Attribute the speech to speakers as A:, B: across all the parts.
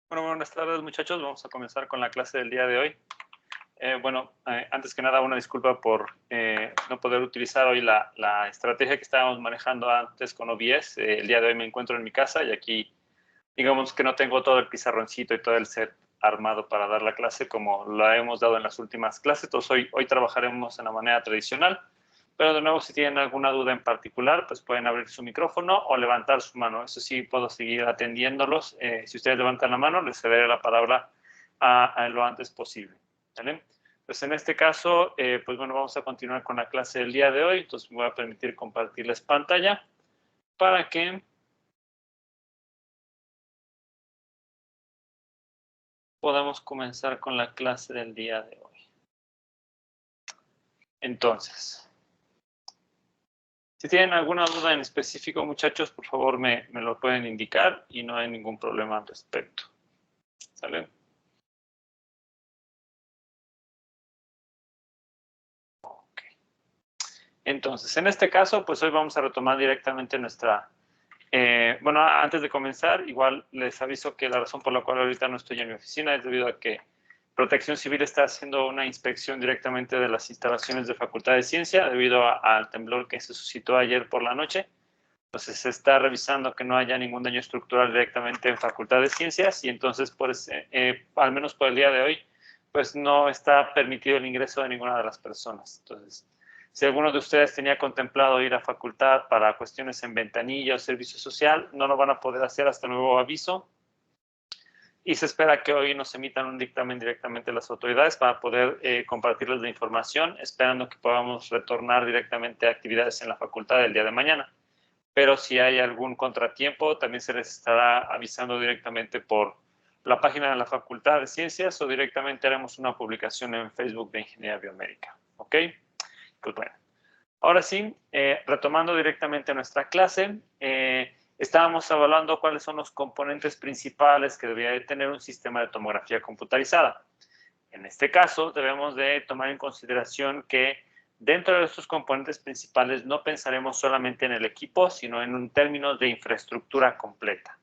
A: Bueno, buenas tardes, muchachos. Vamos a comenzar con la clase del día de hoy. Antes que nada, una disculpa por no poder utilizar hoy la estrategia que estábamos manejando antes con OBS. El día de hoy me encuentro en mi casa y aquí, digamos que no tengo todo el pizarroncito y todo el set armado para dar la clase como la hemos dado en las últimas clases. Entonces, hoy trabajaremos en la manera tradicional. Pero de nuevo, si tienen alguna duda en particular, pues pueden abrir su micrófono o levantar su mano. Eso sí, puedo seguir atendiéndolos. Si ustedes levantan la mano, les cederé la palabra a lo antes posible. ¿Vale? Pues en este caso, pues bueno, vamos a continuar con la clase del día de hoy. Entonces me voy a permitir compartirles pantalla para que podamos comenzar con la clase del día de hoy. Entonces, si tienen alguna duda en específico, muchachos, por favor me lo pueden indicar y no hay ningún problema al respecto. ¿Sale? Ok. Entonces, en este caso, pues hoy vamos a retomar directamente nuestra... bueno, antes de comenzar, igual les aviso que la razón por la cual ahorita no estoy en mi oficina es debido a que Protección Civil está haciendo una inspección directamente de las instalaciones de Facultad de Ciencia debido al temblor que se suscitó ayer por la noche. Entonces se está revisando que no haya ningún daño estructural directamente en Facultad de Ciencias y entonces, pues, al menos por el día de hoy, pues no está permitido el ingreso de ninguna de las personas. Entonces, si alguno de ustedes tenía contemplado ir a facultad para cuestiones en ventanilla o servicio social, no lo van a poder hacer hasta nuevo aviso. Y se espera que hoy nos emitan un dictamen directamente las autoridades para poder compartirles la información, esperando que podamos retornar directamente a actividades en la facultad el día de mañana. Pero si hay algún contratiempo, también se les estará avisando directamente por la página de la Facultad de Ciencias o directamente haremos una publicación en Facebook de Ingeniería Biomédica. ¿Ok? Pues bueno. Ahora sí, retomando directamente nuestra clase, estábamos evaluando cuáles son los componentes principales que debería de tener un sistema de tomografía computarizada. En este caso, debemos de tomar en consideración que dentro de estos componentes principales no pensaremos solamente en el equipo, sino en un término de infraestructura completa.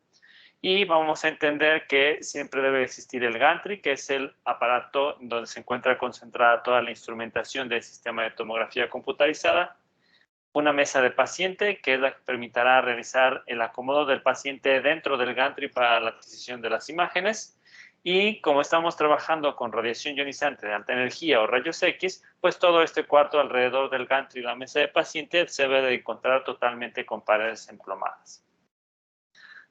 A: Y vamos a entender que siempre debe existir el gantry, que es el aparato donde se encuentra concentrada toda la instrumentación del sistema de tomografía computarizada, una mesa de paciente, que es la que permitirá realizar el acomodo del paciente dentro del gantry para la adquisición de las imágenes. Y como estamos trabajando con radiación ionizante de alta energía o rayos X, pues todo este cuarto alrededor del gantry y la mesa de paciente se debe de encontrar totalmente con paredes emplomadas.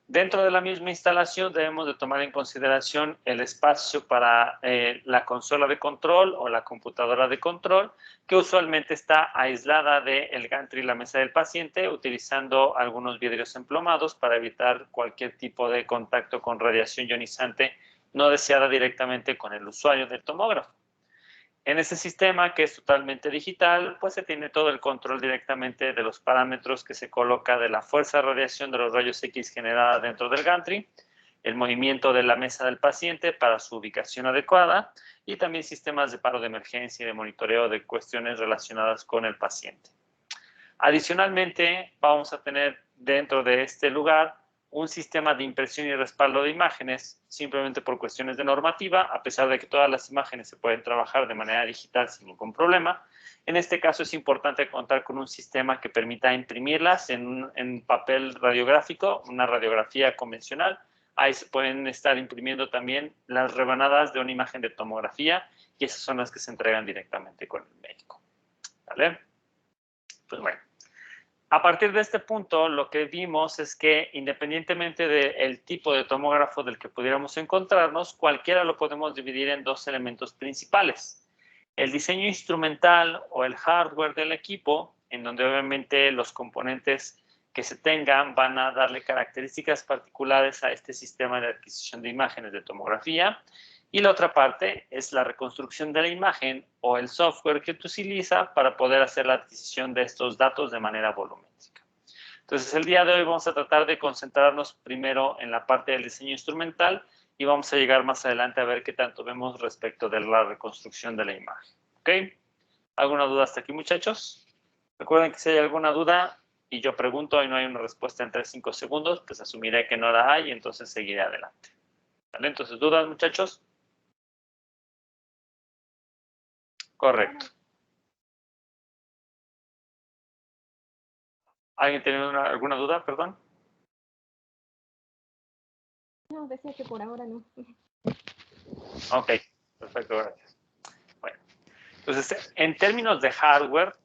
A: Dentro de la misma instalación debemos de tomar en consideración el espacio para la consola de control o la computadora de control, que usualmente está aislada del gantry y la mesa del paciente, utilizando algunos vidrios emplomados para evitar cualquier tipo de contacto con radiación ionizante no deseada directamente con el usuario del tomógrafo. En ese sistema, que es totalmente digital, pues se tiene todo el control directamente de los parámetros que se coloca de la fuerza de radiación de los rayos X generada dentro del gantry, el movimiento de la mesa del paciente para su ubicación adecuada y también sistemas de paro de emergencia y de monitoreo de cuestiones relacionadas con el paciente. Adicionalmente, vamos a tener dentro de este lugar un sistema de impresión y respaldo de imágenes, simplemente por cuestiones de normativa, a pesar de que todas las imágenes se pueden trabajar de manera digital sin ningún problema. En este caso es importante contar con un sistema que permita imprimirlas en papel radiográfico, una radiografía convencional. Ahí se pueden estar imprimiendo también las rebanadas de una imagen de tomografía y esas son las que se entregan directamente con el médico. ¿Vale? Pues bueno. A partir de este punto, lo que vimos es que independientemente del tipo de tomógrafo del que pudiéramos encontrarnos, cualquiera lo podemos dividir en dos elementos principales. El diseño instrumental o el hardware del equipo, en donde obviamente los componentes que se tengan van a darle características particulares a este sistema de adquisición de imágenes de tomografía. Y la otra parte es la reconstrucción de la imagen o el software que utiliza para poder hacer la adquisición de estos datos de manera volumétrica. Entonces, el día de hoy vamos a tratar de concentrarnos primero en la parte del diseño instrumental y vamos a llegar más adelante a ver qué tanto vemos respecto de la reconstrucción de la imagen. ¿Ok? ¿Alguna duda hasta aquí, muchachos? Recuerden que si hay alguna duda y yo pregunto y no hay una respuesta en 3-5 segundos, pues asumiré que no la hay y entonces seguiré adelante. ¿Vale? Entonces, ¿dudas, muchachos? Correcto. ¿Alguien tiene alguna duda, perdón?
B: No, decía que por ahora no.
A: Ok, perfecto, gracias. Bueno, entonces, en términos de hardware,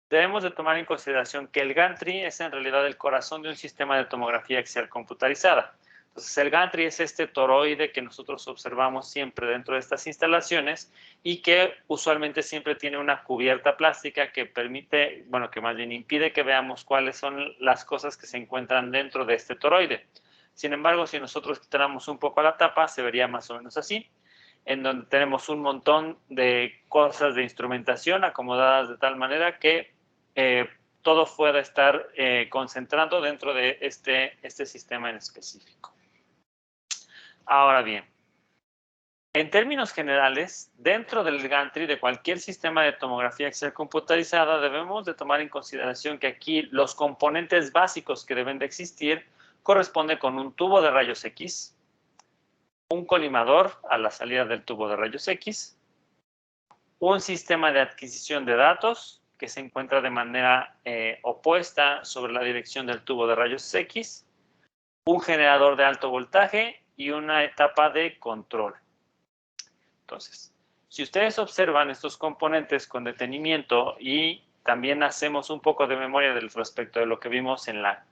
A: debemos de tomar en consideración que el gantry es en realidad el corazón de un sistema de tomografía axial computarizada. Entonces, el gantry es este toroide que nosotros observamos siempre dentro de estas instalaciones y que usualmente siempre tiene una cubierta plástica que permite, bueno, que más bien impide que veamos cuáles son las cosas que se encuentran dentro de este toroide. Sin embargo, si nosotros quitáramos un poco la tapa, se vería más o menos así, en donde tenemos un montón de cosas de instrumentación acomodadas de tal manera que todo pueda estar concentrado dentro de este sistema en específico. Ahora bien, en términos generales, dentro del gantry de cualquier sistema de tomografía axial computarizada, debemos de tomar en consideración que aquí los componentes básicos que deben de existir corresponden con un tubo de rayos X, un colimador a la salida del tubo de rayos X, un sistema de adquisición de datos que se encuentra de manera opuesta sobre la dirección del tubo de rayos X, un generador de alto voltaje y una etapa de control. Entonces, si ustedes observan estos componentes con detenimiento y también hacemos un poco de memoria respecto de lo que vimos en la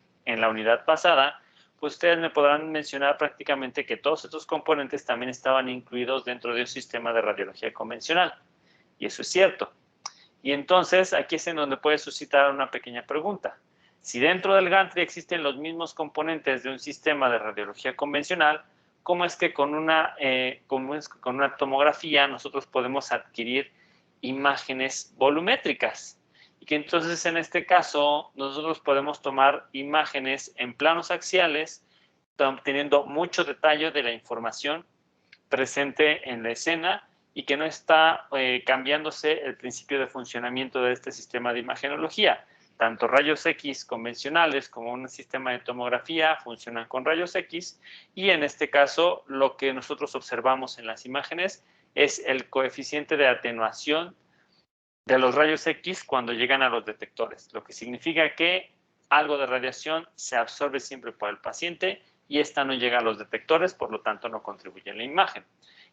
A: unidad pasada, pues ustedes me podrán mencionar prácticamente que todos estos componentes también estaban incluidos dentro de un sistema de radiología convencional. Y eso es cierto. Y entonces aquí es en donde puede suscitar una pequeña pregunta. Si dentro del gantry existen los mismos componentes de un sistema de radiología convencional, ¿cómo es que con una tomografía nosotros podemos adquirir imágenes volumétricas? Y que entonces en este caso nosotros podemos tomar imágenes en planos axiales, teniendo mucho detalle de la información presente en la escena y que no está cambiándose el principio de funcionamiento de este sistema de imagenología. Tanto rayos X convencionales como un sistema de tomografía funcionan con rayos X y en este caso lo que nosotros observamos en las imágenes es el coeficiente de atenuación de los rayos X cuando llegan a los detectores, lo que significa que algo de radiación se absorbe siempre por el paciente y esta no llega a los detectores, por lo tanto no contribuye a la imagen.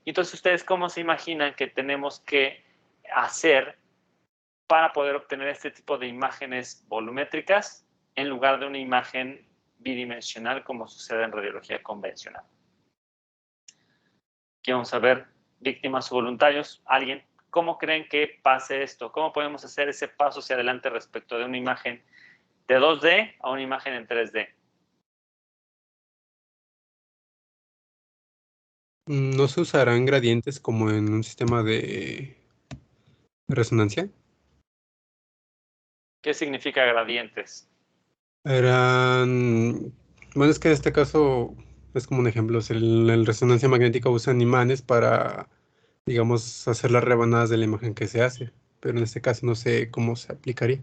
A: Y entonces, ¿ustedes cómo se imaginan que tenemos que hacer para poder obtener este tipo de imágenes volumétricas en lugar de una imagen bidimensional como sucede en radiología convencional? Aquí vamos a ver víctimas o voluntarios. ¿Alguien? ¿Cómo creen que pase esto? ¿Cómo podemos hacer ese paso hacia adelante respecto de una imagen de 2D a una imagen en 3D?
C: ¿No se usarán gradientes como en un sistema de resonancia?
A: ¿Qué significa gradientes?
C: Bueno, es que en este caso es como un ejemplo. En resonancia magnética usan imanes para, digamos, hacer las rebanadas de la imagen que se hace. Pero en este caso no sé cómo se aplicaría.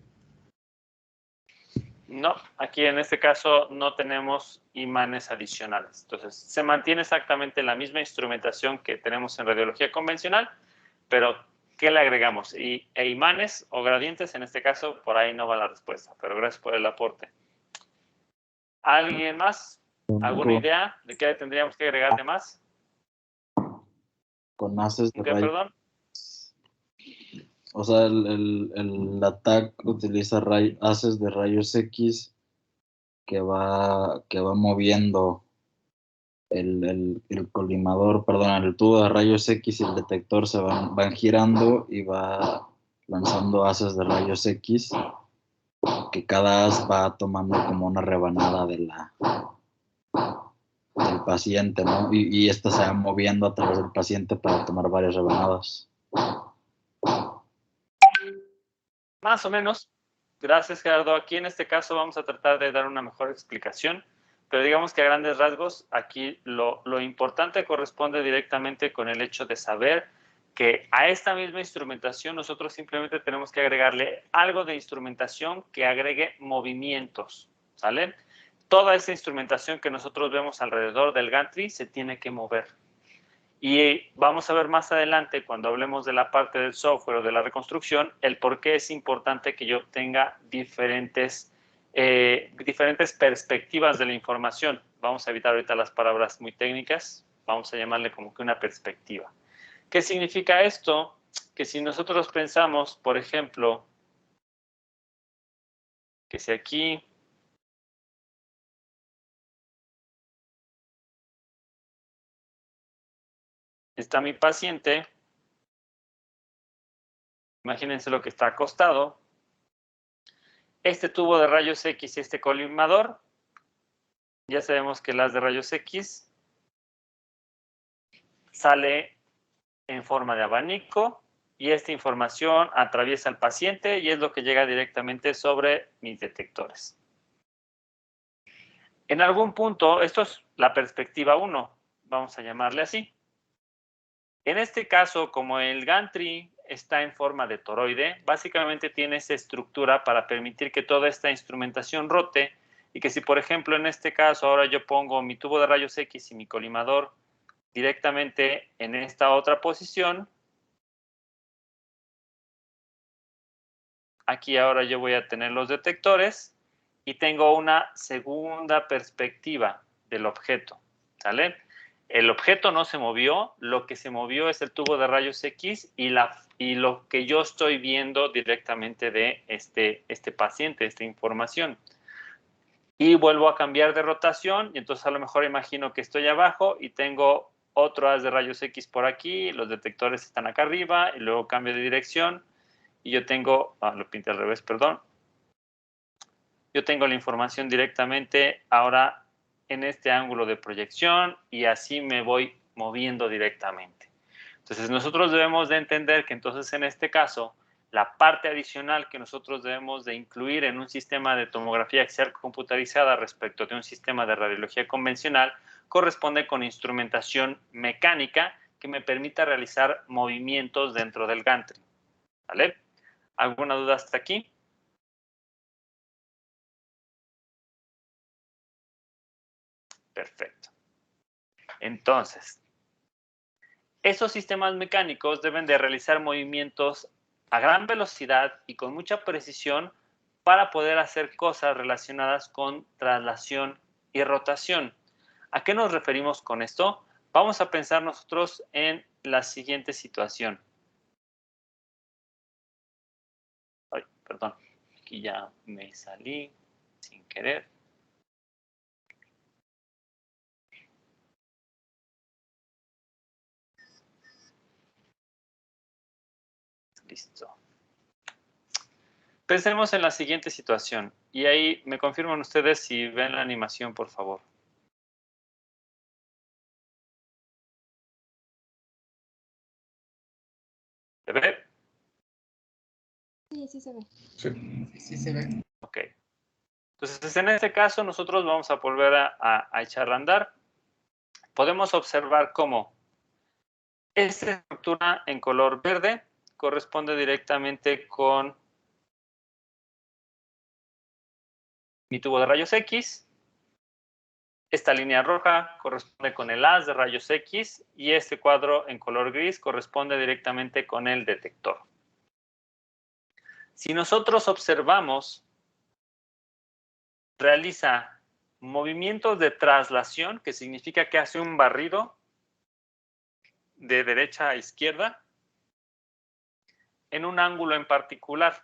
A: No, aquí en este caso no tenemos imanes adicionales. Entonces, se mantiene exactamente la misma instrumentación que tenemos en radiología convencional, pero ¿qué le agregamos? Imanes o gradientes, en este caso, por ahí no va la respuesta, pero gracias por el aporte. ¿Alguien más? ¿Alguna idea de qué tendríamos que agregarle más?
D: Con haces de
A: ¿Qué,
D: rayos.
A: perdón?
D: O sea, el ATAC utiliza haces de rayos X que va moviendo el colimador, perdón, el tubo de rayos X y el detector se van girando y va lanzando haces de rayos X, que cada haz va tomando como una rebanada del paciente, ¿no? Y esta se va moviendo a través del paciente para tomar varias rebanadas.
A: Más o menos. Gracias, Gerardo. Aquí en este caso vamos a tratar de dar una mejor explicación, pero digamos que a grandes rasgos aquí lo importante corresponde directamente con el hecho de saber que a esta misma instrumentación nosotros simplemente tenemos que agregarle algo de instrumentación que agregue movimientos, ¿sale? toda esa instrumentación que nosotros vemos alrededor del gantry se tiene que mover. Y vamos a ver más adelante, cuando hablemos de la parte del software o de la reconstrucción, el por qué es importante que yo tenga diferentes perspectivas de la información. Vamos a evitar ahorita las palabras muy técnicas, vamos a llamarle como que una perspectiva. ¿Qué significa esto? Que si nosotros pensamos, por ejemplo, que si aquí está mi paciente, imagínense lo que está acostado, este tubo de rayos X y este colimador, ya sabemos que las de rayos X sale en forma de abanico y esta información atraviesa al paciente y es lo que llega directamente sobre mis detectores. En algún punto, esto es la perspectiva 1, vamos a llamarle así. En este caso, como el gantry está en forma de toroide, básicamente tiene esa estructura para permitir que toda esta instrumentación rote y que si, por ejemplo, en este caso ahora yo pongo mi tubo de rayos X y mi colimador directamente en esta otra posición, aquí ahora yo voy a tener los detectores y tengo una segunda perspectiva del objeto, ¿sale? El objeto no se movió, lo que se movió es el tubo de rayos X y lo que yo estoy viendo directamente de este paciente, esta información. Y vuelvo a cambiar de rotación y entonces a lo mejor imagino que estoy abajo y tengo otro haz de rayos X por aquí, los detectores están acá arriba y luego cambio de dirección y yo tengo, lo pinté al revés, perdón. Yo tengo la información directamente ahora en este ángulo de proyección y así me voy moviendo directamente. Entonces nosotros debemos de entender que entonces en este caso la parte adicional que nosotros debemos de incluir en un sistema de tomografía axial computarizada respecto de un sistema de radiología convencional corresponde con instrumentación mecánica que me permita realizar movimientos dentro del gantry. ¿Vale? ¿Alguna duda hasta aquí? Perfecto. Entonces, esos sistemas mecánicos deben de realizar movimientos a gran velocidad y con mucha precisión para poder hacer cosas relacionadas con traslación y rotación. ¿A qué nos referimos con esto? Vamos a pensar nosotros en la siguiente situación. Ay, perdón, aquí ya me salí sin querer. Listo. Pensemos en la siguiente situación y ahí me confirman ustedes si ven la animación, por favor. ¿Se ve?
B: Sí, sí se ve.
C: Sí se ve.
A: Ok. Entonces, en este caso, nosotros vamos a volver a echarla a andar. Podemos observar cómo esta estructura en color verde corresponde directamente con mi tubo de rayos X. Esta línea roja corresponde con el haz de rayos X y este cuadro en color gris corresponde directamente con el detector. Si nosotros observamos, realiza movimientos de traslación, que significa que hace un barrido de derecha a izquierda en un ángulo en particular.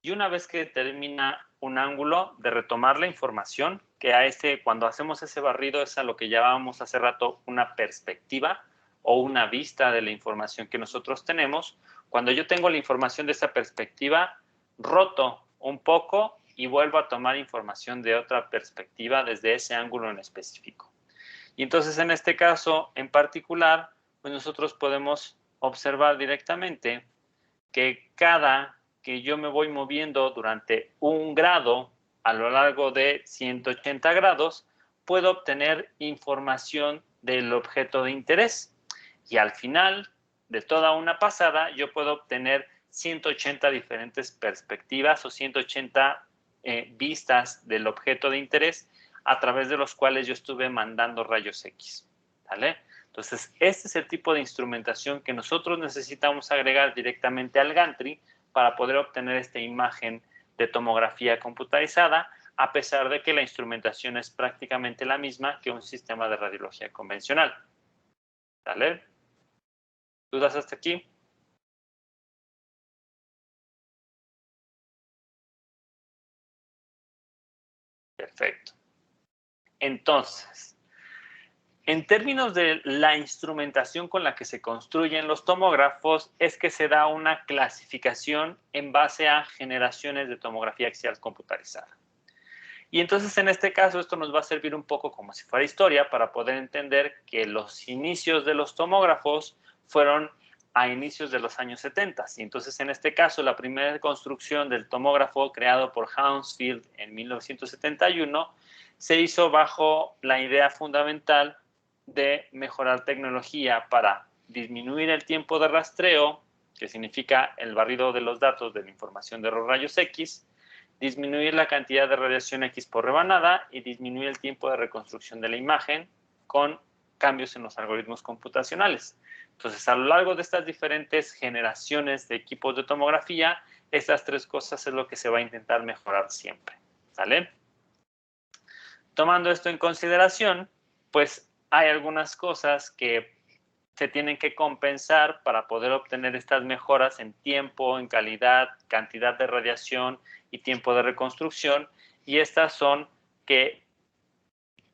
A: Y una vez que determina un ángulo, de retomar la información, que cuando hacemos ese barrido es a lo que llamábamos hace rato una perspectiva o una vista de la información que nosotros tenemos. Cuando yo tengo la información de esa perspectiva, roto un poco y vuelvo a tomar información de otra perspectiva desde ese ángulo en específico. Y entonces en este caso en particular, pues nosotros podemos observar directamente que cada que yo me voy moviendo durante 1 grado a lo largo de 180 grados, puedo obtener información del objeto de interés. Y al final de toda una pasada, yo puedo obtener 180 diferentes perspectivas o 180 vistas del objeto de interés a través de los cuales yo estuve mandando rayos X. ¿Vale? Entonces, este es el tipo de instrumentación que nosotros necesitamos agregar directamente al gantry para poder obtener esta imagen de tomografía computarizada, a pesar de que la instrumentación es prácticamente la misma que un sistema de radiología convencional. ¿Vale? ¿Dudas hasta aquí? Perfecto. Entonces, en términos de la instrumentación con la que se construyen los tomógrafos, es que se da una clasificación en base a generaciones de tomografía axial computarizada. Y entonces, en este caso, esto nos va a servir un poco como si fuera historia para poder entender que los inicios de los tomógrafos fueron a inicios de los años 70. Y entonces, en este caso, la primera construcción del tomógrafo creado por Hounsfield en 1971 se hizo bajo la idea fundamental de mejorar tecnología para disminuir el tiempo de rastreo, que significa el barrido de los datos de la información de los rayos X, disminuir la cantidad de radiación X por rebanada y disminuir el tiempo de reconstrucción de la imagen con cambios en los algoritmos computacionales. Entonces, a lo largo de estas diferentes generaciones de equipos de tomografía, estas tres cosas es lo que se va a intentar mejorar siempre. ¿Sale? Tomando esto en consideración, pues hay algunas cosas que se tienen que compensar para poder obtener estas mejoras en tiempo, en calidad, cantidad de radiación y tiempo de reconstrucción. Y estas son que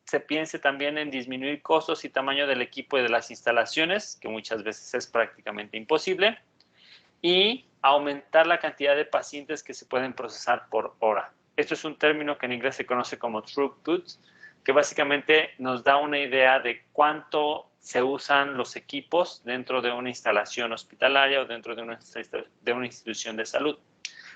A: se piense también en disminuir costos y tamaño del equipo y de las instalaciones, que muchas veces es prácticamente imposible, y aumentar la cantidad de pacientes que se pueden procesar por hora. Esto es un término que en inglés se conoce como throughput, que básicamente nos da una idea de cuánto se usan los equipos dentro de una instalación hospitalaria o dentro de una institución de salud.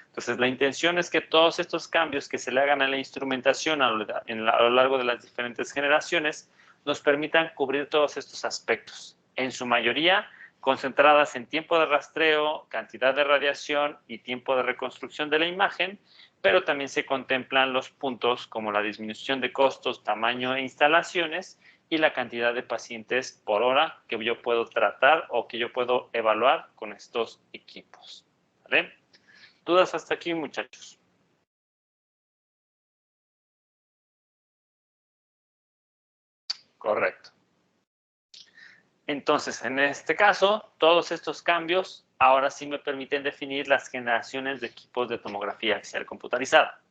A: Entonces, la intención es que todos estos cambios que se le hagan a la instrumentación a lo largo de las diferentes generaciones nos permitan cubrir todos estos aspectos, en su mayoría concentradas en tiempo de rastreo, cantidad de radiación y tiempo de reconstrucción de la imagen, pero también se contemplan los puntos como la disminución de costos, tamaño e instalaciones y la cantidad de pacientes por hora que yo puedo tratar o que yo puedo evaluar con estos equipos. ¿Vale? ¿Dudas hasta aquí, muchachos? Correcto. Entonces, en este caso, todos estos cambios ahora sí me permiten definir las generaciones de equipos de tomografía axial computarizada.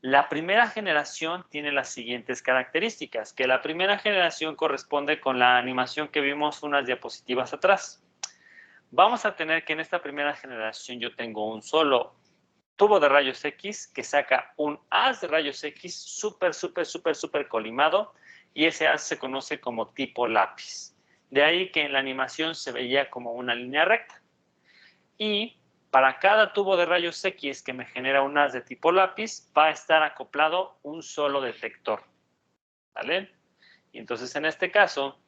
A: La primera generación tiene las siguientes características, que la primera generación corresponde con la animación que vimos unas diapositivas atrás. Vamos a tener que en esta primera generación yo tengo un solo tubo de rayos X que saca un haz de rayos X súper colimado, y ese haz se conoce como tipo lápiz. De ahí que en la animación se veía como una línea recta. Y para cada tubo de rayos X que me genera un haz de tipo lápiz, va a estar acoplado un solo detector. ¿Vale? Y entonces en este caso,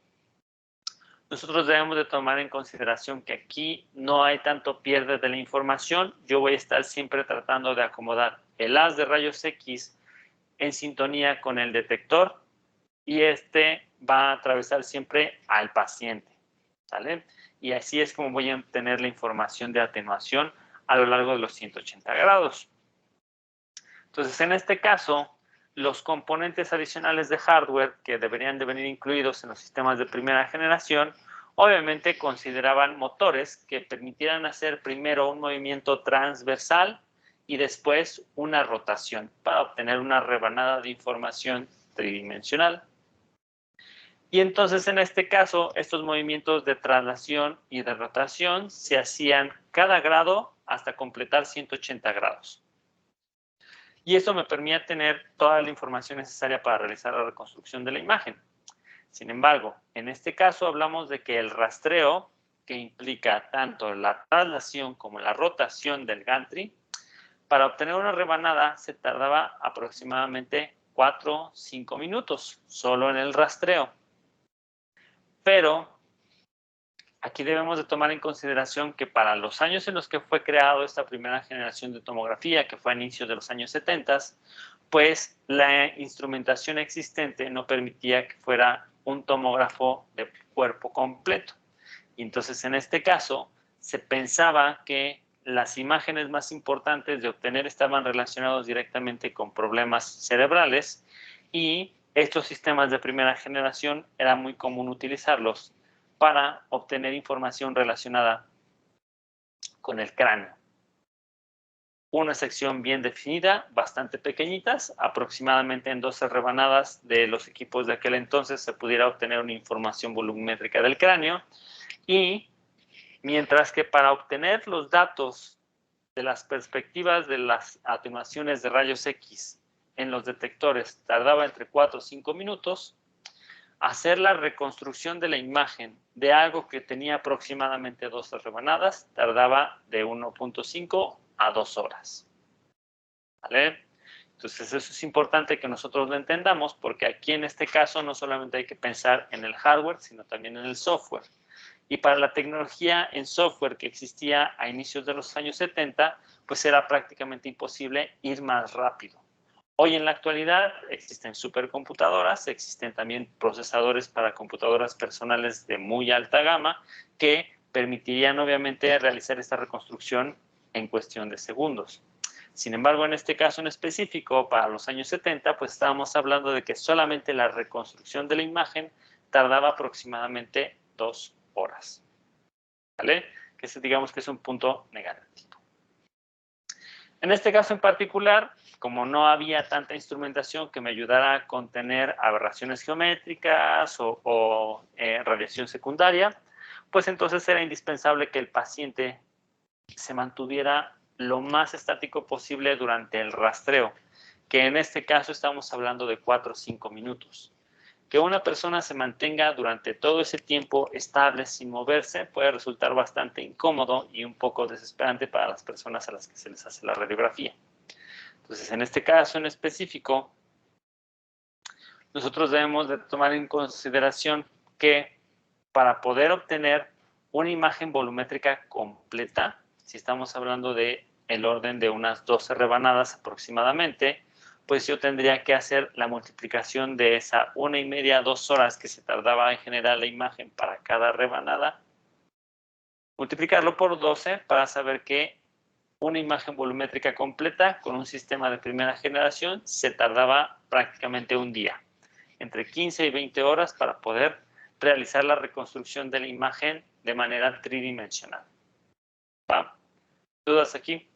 A: nosotros debemos de tomar en consideración que aquí no hay tanto pierde de la información. Yo voy a estar siempre tratando de acomodar el haz de rayos X en sintonía con el detector, y este va a atravesar siempre al paciente. ¿Vale? Y así es como voy a obtener la información de atenuación a lo largo de los 180 grados. Entonces, en este caso, los componentes adicionales de hardware que deberían de venir incluidos en los sistemas de primera generación, obviamente consideraban motores que permitieran hacer primero un movimiento transversal y después una rotación para obtener una rebanada de información tridimensional. Y entonces, en este caso, estos movimientos de traslación y de rotación se hacían cada grado hasta completar 180 grados. Y eso me permitía tener toda la información necesaria para realizar la reconstrucción de la imagen. Sin embargo, en este caso hablamos de que el rastreo, que implica tanto la traslación como la rotación del gantry, para obtener una rebanada se tardaba aproximadamente 4 o 5 minutos solo en el rastreo. Pero aquí debemos de tomar en consideración que para los años en los que fue creado esta primera generación de tomografía, que fue a inicios de los años 70, pues la instrumentación existente no permitía que fuera un tomógrafo de cuerpo completo. Y entonces en este caso se pensaba que las imágenes más importantes de obtener estaban relacionados directamente con problemas cerebrales y estos sistemas de primera generación era muy común utilizarlos para obtener información relacionada con el cráneo. Una sección bien definida, bastante pequeñitas, aproximadamente en 12 rebanadas de los equipos de aquel entonces se pudiera obtener una información volumétrica del cráneo y mientras que para obtener los datos de las perspectivas de las atenuaciones de rayos X en los detectores tardaba entre 4 o 5 minutos, hacer la reconstrucción de la imagen de algo que tenía aproximadamente 12 rebanadas tardaba de 1.5 a 2 horas. ¿Vale? Entonces eso es importante que nosotros lo entendamos porque aquí en este caso no solamente hay que pensar en el hardware, sino también en el software. Y para la tecnología en software que existía a inicios de los años 70, pues era prácticamente imposible ir más rápido. Hoy en la actualidad existen supercomputadoras, existen también procesadores para computadoras personales de muy alta gama que permitirían obviamente realizar esta reconstrucción en cuestión de segundos. Sin embargo, en este caso en específico, para los años 70, pues estábamos hablando de que solamente la reconstrucción de la imagen tardaba aproximadamente 2 horas. ¿Vale? Que digamos que es un punto negativo. En este caso en particular, como no había tanta instrumentación que me ayudara a contener aberraciones geométricas o radiación secundaria, pues entonces era indispensable que el paciente se mantuviera lo más estático posible durante el rastreo, que en este caso estamos hablando de 4 o 5 minutos. Que una persona se mantenga durante todo ese tiempo estable sin moverse puede resultar bastante incómodo y un poco desesperante para las personas a las que se les hace la radiografía. Entonces, en este caso en específico, nosotros debemos de tomar en consideración que para poder obtener una imagen volumétrica completa, si estamos hablando de el orden de unas 12 rebanadas aproximadamente, pues yo tendría que hacer la multiplicación de esa 1,5 a 2 horas que se tardaba en generar la imagen para cada rebanada, multiplicarlo por 12 para saber que una imagen volumétrica completa con un sistema de primera generación se tardaba prácticamente un día, entre 15 y 20 horas para poder realizar la reconstrucción de la imagen de manera tridimensional. ¿Va? ¿Dudas aquí?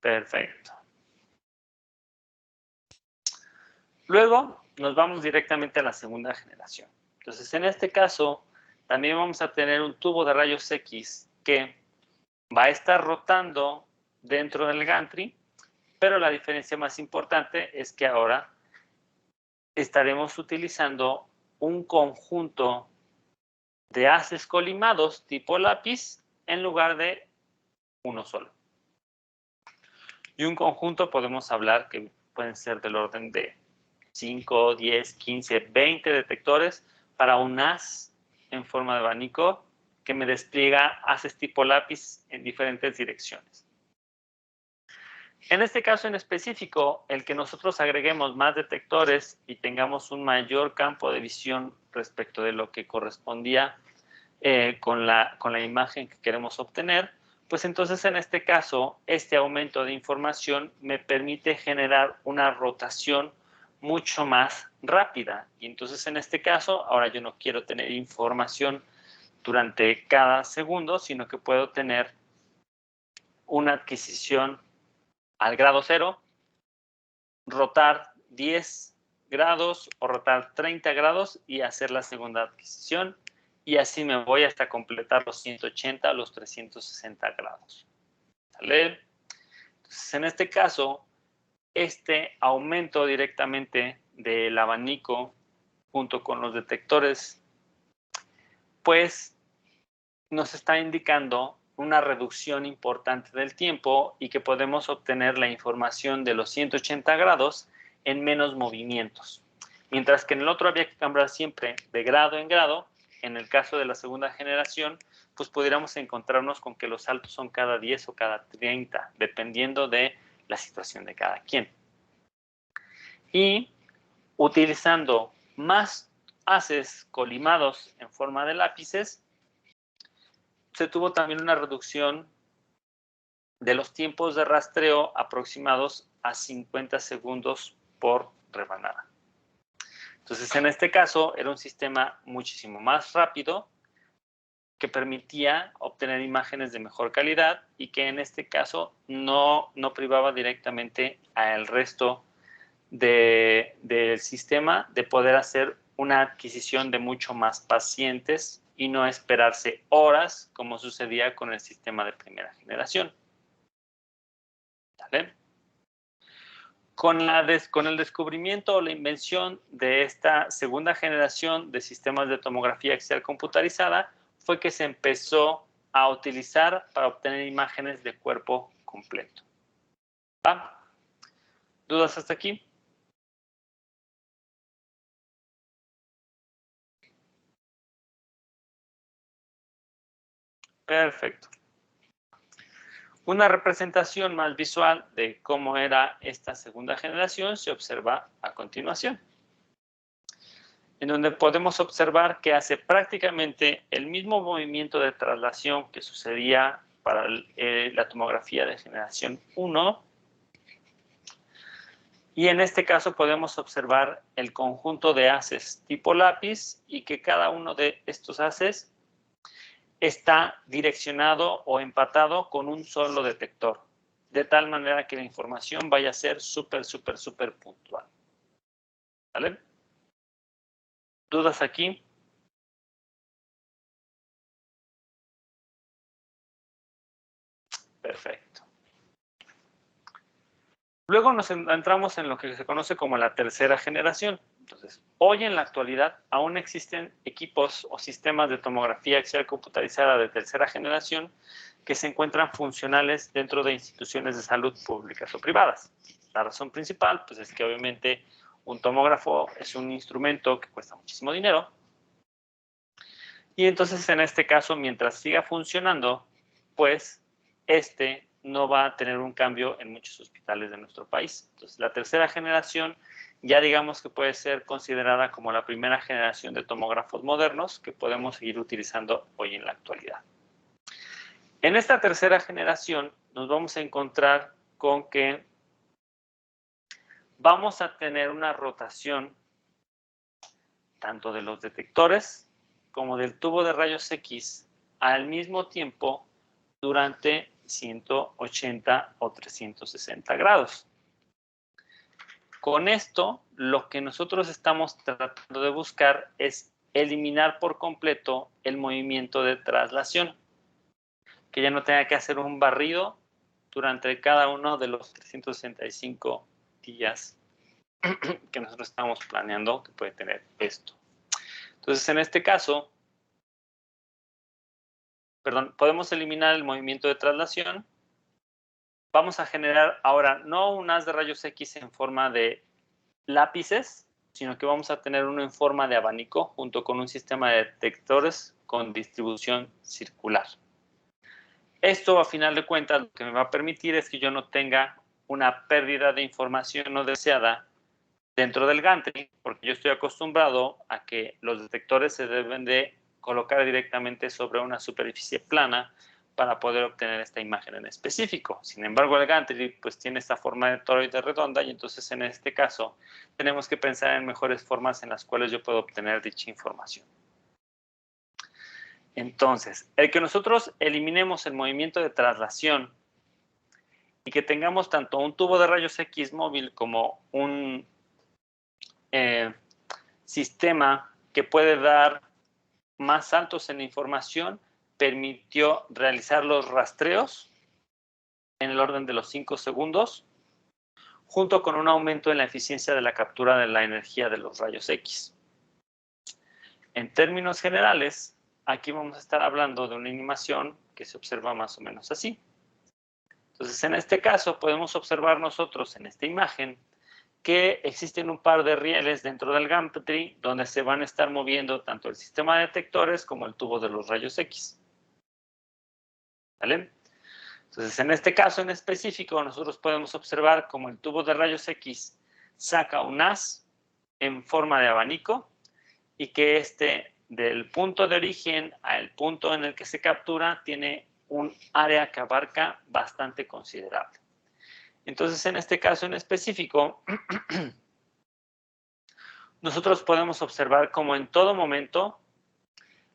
A: Perfecto. Luego nos vamos directamente a la segunda generación. Entonces, en este caso, también vamos a tener un tubo de rayos X que va a estar rotando dentro del gantry, pero la diferencia más importante es que ahora estaremos utilizando un conjunto de haces colimados tipo lápiz en lugar de uno solo. Y un conjunto podemos hablar que pueden ser del orden de 5, 10, 15, 20 detectores para un haz en forma de abanico que me despliega haces tipo lápiz en diferentes direcciones. En este caso en específico, el que nosotros agreguemos más detectores y tengamos un mayor campo de visión respecto de lo que correspondía con la imagen que queremos obtener, pues entonces en este caso, este aumento de información me permite generar una rotación mucho más rápida. Y entonces en este caso, ahora yo no quiero tener información durante cada segundo, sino que puedo tener una adquisición al grado 0, rotar 10 grados o rotar 30 grados y hacer la segunda adquisición. Y así me voy hasta completar los 180 a los 360 grados. ¿Vale? Entonces, en este caso, este aumento directamente del abanico junto con los detectores, pues nos está indicando una reducción importante del tiempo y que podemos obtener la información de los 180 grados en menos movimientos. Mientras que en el otro había que cambiar siempre de grado en grado, en el caso de la segunda generación, pues pudiéramos encontrarnos con que los saltos son cada 10 o cada 30, dependiendo de la situación de cada quien. Y utilizando más haces colimados en forma de lápices, se tuvo también una reducción de los tiempos de rastreo aproximados a 50 segundos por rebanada. Entonces, en este caso, era un sistema muchísimo más rápido que permitía obtener imágenes de mejor calidad y que en este caso no privaba directamente al resto del sistema de poder hacer una adquisición de mucho más pacientes y no esperarse horas como sucedía con el sistema de primera generación. ¿Vale? Con el descubrimiento o la invención de esta segunda generación de sistemas de tomografía axial computarizada fue que se empezó a utilizar para obtener imágenes de cuerpo completo. ¿Va? ¿Dudas hasta aquí? Perfecto. Una representación más visual de cómo era esta segunda generación se observa a continuación, en donde podemos observar que hace prácticamente el mismo movimiento de traslación que sucedía para la tomografía de generación 1, y en este caso podemos observar el conjunto de haces tipo lápiz y que cada uno de estos haces está direccionado o empatado con un solo detector, de tal manera que la información vaya a ser súper puntual. ¿Vale? ¿Dudas aquí? Perfecto. Luego nos entramos en lo que se conoce como la tercera generación. Entonces, hoy en la actualidad aún existen equipos o sistemas de tomografía axial computarizada de tercera generación que se encuentran funcionales dentro de instituciones de salud públicas o privadas. La razón principal, pues, es que obviamente un tomógrafo es un instrumento que cuesta muchísimo dinero. Y entonces, en este caso, mientras siga funcionando, pues, no va a tener un cambio en muchos hospitales de nuestro país. Entonces, la tercera generación ya digamos que puede ser considerada como la primera generación de tomógrafos modernos que podemos seguir utilizando hoy en la actualidad. En esta tercera generación nos vamos a encontrar con que vamos a tener una rotación tanto de los detectores como del tubo de rayos X al mismo tiempo durante 180 o 360 grados. Con esto, lo que nosotros estamos tratando de buscar es eliminar por completo el movimiento de traslación, que ya no tenga que hacer un barrido durante cada uno de los 365 días que nosotros estamos planeando que puede tener esto. Entonces, en este caso, podemos eliminar el movimiento de traslación. Vamos a generar ahora no un haz de rayos X en forma de lápices, sino que vamos a tener uno en forma de abanico junto con un sistema de detectores con distribución circular. Esto, a final de cuentas, lo que me va a permitir es que yo no tenga una pérdida de información no deseada dentro del gantry, porque yo estoy acostumbrado a que los detectores se deben de colocar directamente sobre una superficie plana para poder obtener esta imagen en específico. Sin embargo, el gantry pues tiene esta forma de toroide redonda y entonces en este caso tenemos que pensar en mejores formas en las cuales yo puedo obtener dicha información. Entonces, el que nosotros eliminemos el movimiento de traslación y que tengamos tanto un tubo de rayos X móvil como un sistema que puede dar más saltos en la información, permitió realizar los rastreos en el orden de los 5 segundos, junto con un aumento en la eficiencia de la captura de la energía de los rayos X. En términos generales, aquí vamos a estar hablando de una animación que se observa más o menos así. Entonces, en este caso, podemos observar nosotros en esta imagen que existen un par de rieles dentro del gantry donde se van a estar moviendo tanto el sistema de detectores como el tubo de los rayos X. ¿Vale? Entonces, en este caso en específico, nosotros podemos observar cómo el tubo de rayos X saca un haz en forma de abanico y que del punto de origen al punto en el que se captura, tiene un área que abarca bastante considerable. Entonces, en este caso en específico, nosotros podemos observar cómo en todo momento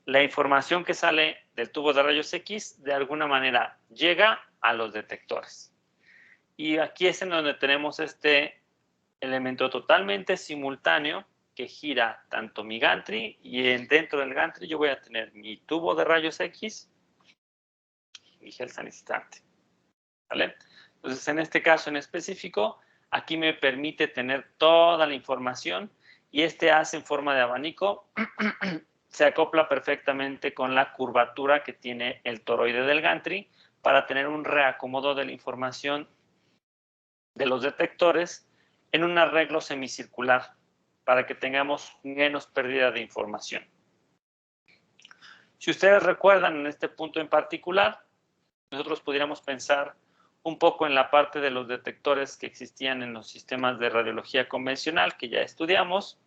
A: la información que sale del tubo de rayos X de alguna manera llega a los detectores. Y aquí es en donde tenemos este elemento totalmente simultáneo que gira tanto mi gantry y dentro del gantry yo voy a tener mi tubo de rayos X y mi gel sanitizante. ¿Vale? Entonces, en este caso en específico, aquí me permite tener toda la información y este haz en forma de abanico se acopla perfectamente con la curvatura que tiene el toroide del gantry para tener un reacomodo de la información de los detectores en un arreglo semicircular para que tengamos menos pérdida de información. Si ustedes recuerdan en este punto en particular, nosotros pudiéramos pensar un poco en la parte de los detectores que existían en los sistemas de radiología convencional que ya estudiamos.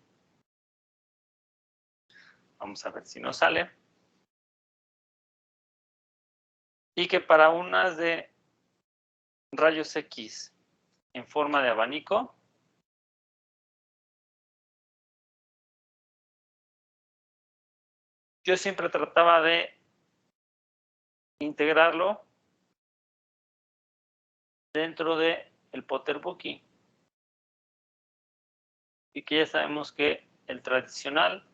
A: Vamos a ver si nos sale. Y que para unas de rayos X en forma de abanico, yo siempre trataba de integrarlo dentro del Potter Bookie. Y que ya sabemos que el tradicional,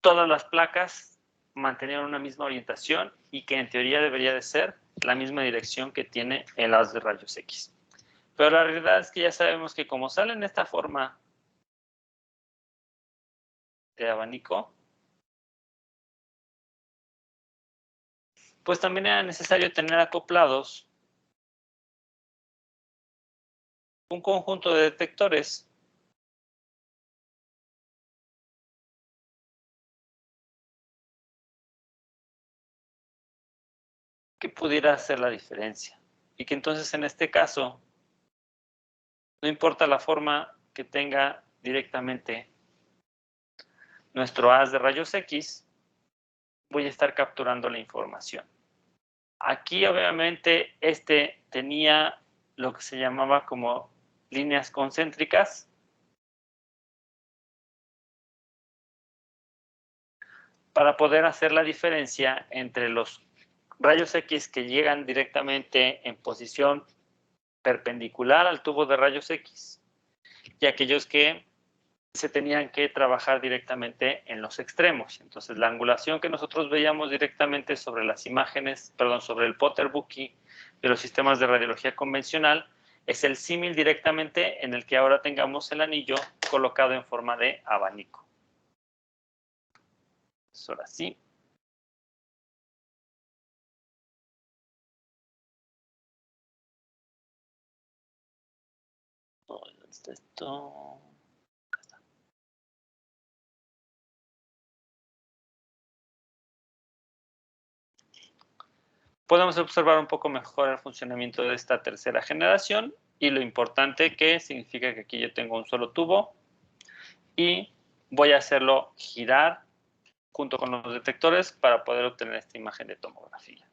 A: todas las placas mantenían una misma orientación y que en teoría debería de ser la misma dirección que tiene el haz de rayos X. Pero la realidad es que ya sabemos que como sale en esta forma de abanico, pues también era necesario tener acoplados un conjunto de detectores que pudiera hacer la diferencia. Y que entonces en este caso, no importa la forma que tenga directamente nuestro haz de rayos X, voy a estar capturando la información. Aquí obviamente tenía lo que se llamaba como líneas concéntricas. Para poder hacer la diferencia entre los rayos X que llegan directamente en posición perpendicular al tubo de rayos X y aquellos que se tenían que trabajar directamente en los extremos. Entonces, la angulación que nosotros veíamos directamente sobre las imágenes, sobre el Potter Bookie de los sistemas de radiología convencional, es el símil directamente en el que ahora tengamos el anillo colocado en forma de abanico. Pues ahora sí. ¿Dónde está esto? Podemos observar un poco mejor el funcionamiento de esta tercera generación y lo importante que significa que aquí yo tengo un solo tubo y voy a hacerlo girar junto con los detectores para poder obtener esta imagen de tomografía.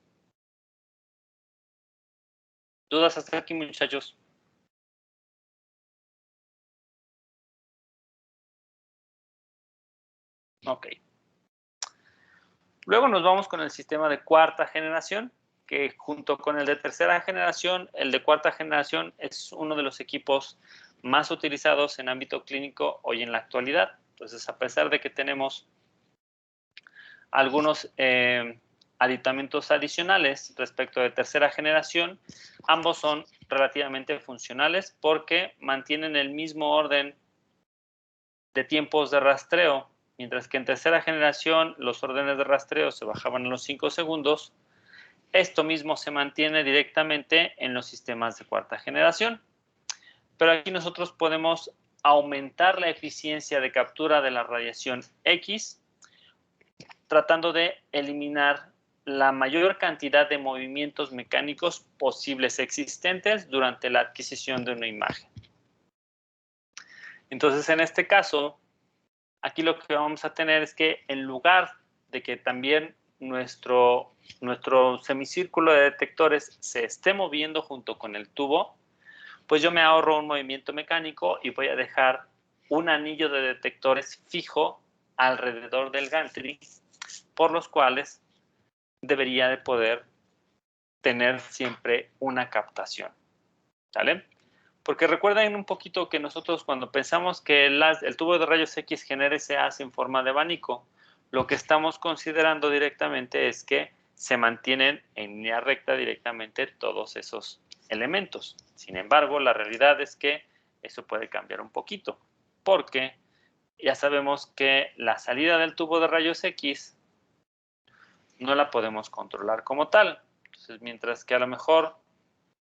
A: ¿Dudas hasta aquí, muchachos? Ok. Luego nos vamos con el sistema de cuarta generación, que junto con el de tercera generación, el de cuarta generación es uno de los equipos más utilizados en ámbito clínico hoy en la actualidad. Entonces, a pesar de que tenemos algunos aditamentos adicionales respecto de tercera generación, ambos son relativamente funcionales porque mantienen el mismo orden de tiempos de rastreo. Mientras que en tercera generación los órdenes de rastreo se bajaban a los 5 segundos, esto mismo se mantiene directamente en los sistemas de cuarta generación. Pero aquí nosotros podemos aumentar la eficiencia de captura de la radiación X, tratando de eliminar la mayor cantidad de movimientos mecánicos posibles existentes durante la adquisición de una imagen. Entonces, en este caso, aquí lo que vamos a tener es que en lugar de que también nuestro semicírculo de detectores se esté moviendo junto con el tubo, pues yo me ahorro un movimiento mecánico y voy a dejar un anillo de detectores fijo alrededor del gantry, por los cuales debería de poder tener siempre una captación, ¿vale? Porque recuerden un poquito que nosotros cuando pensamos que el tubo de rayos X genera ese haz en forma de abanico, lo que estamos considerando directamente es que se mantienen en línea recta directamente todos esos elementos. Sin embargo, la realidad es que eso puede cambiar un poquito, porque ya sabemos que la salida del tubo de rayos X no la podemos controlar como tal. Entonces, mientras que a lo mejor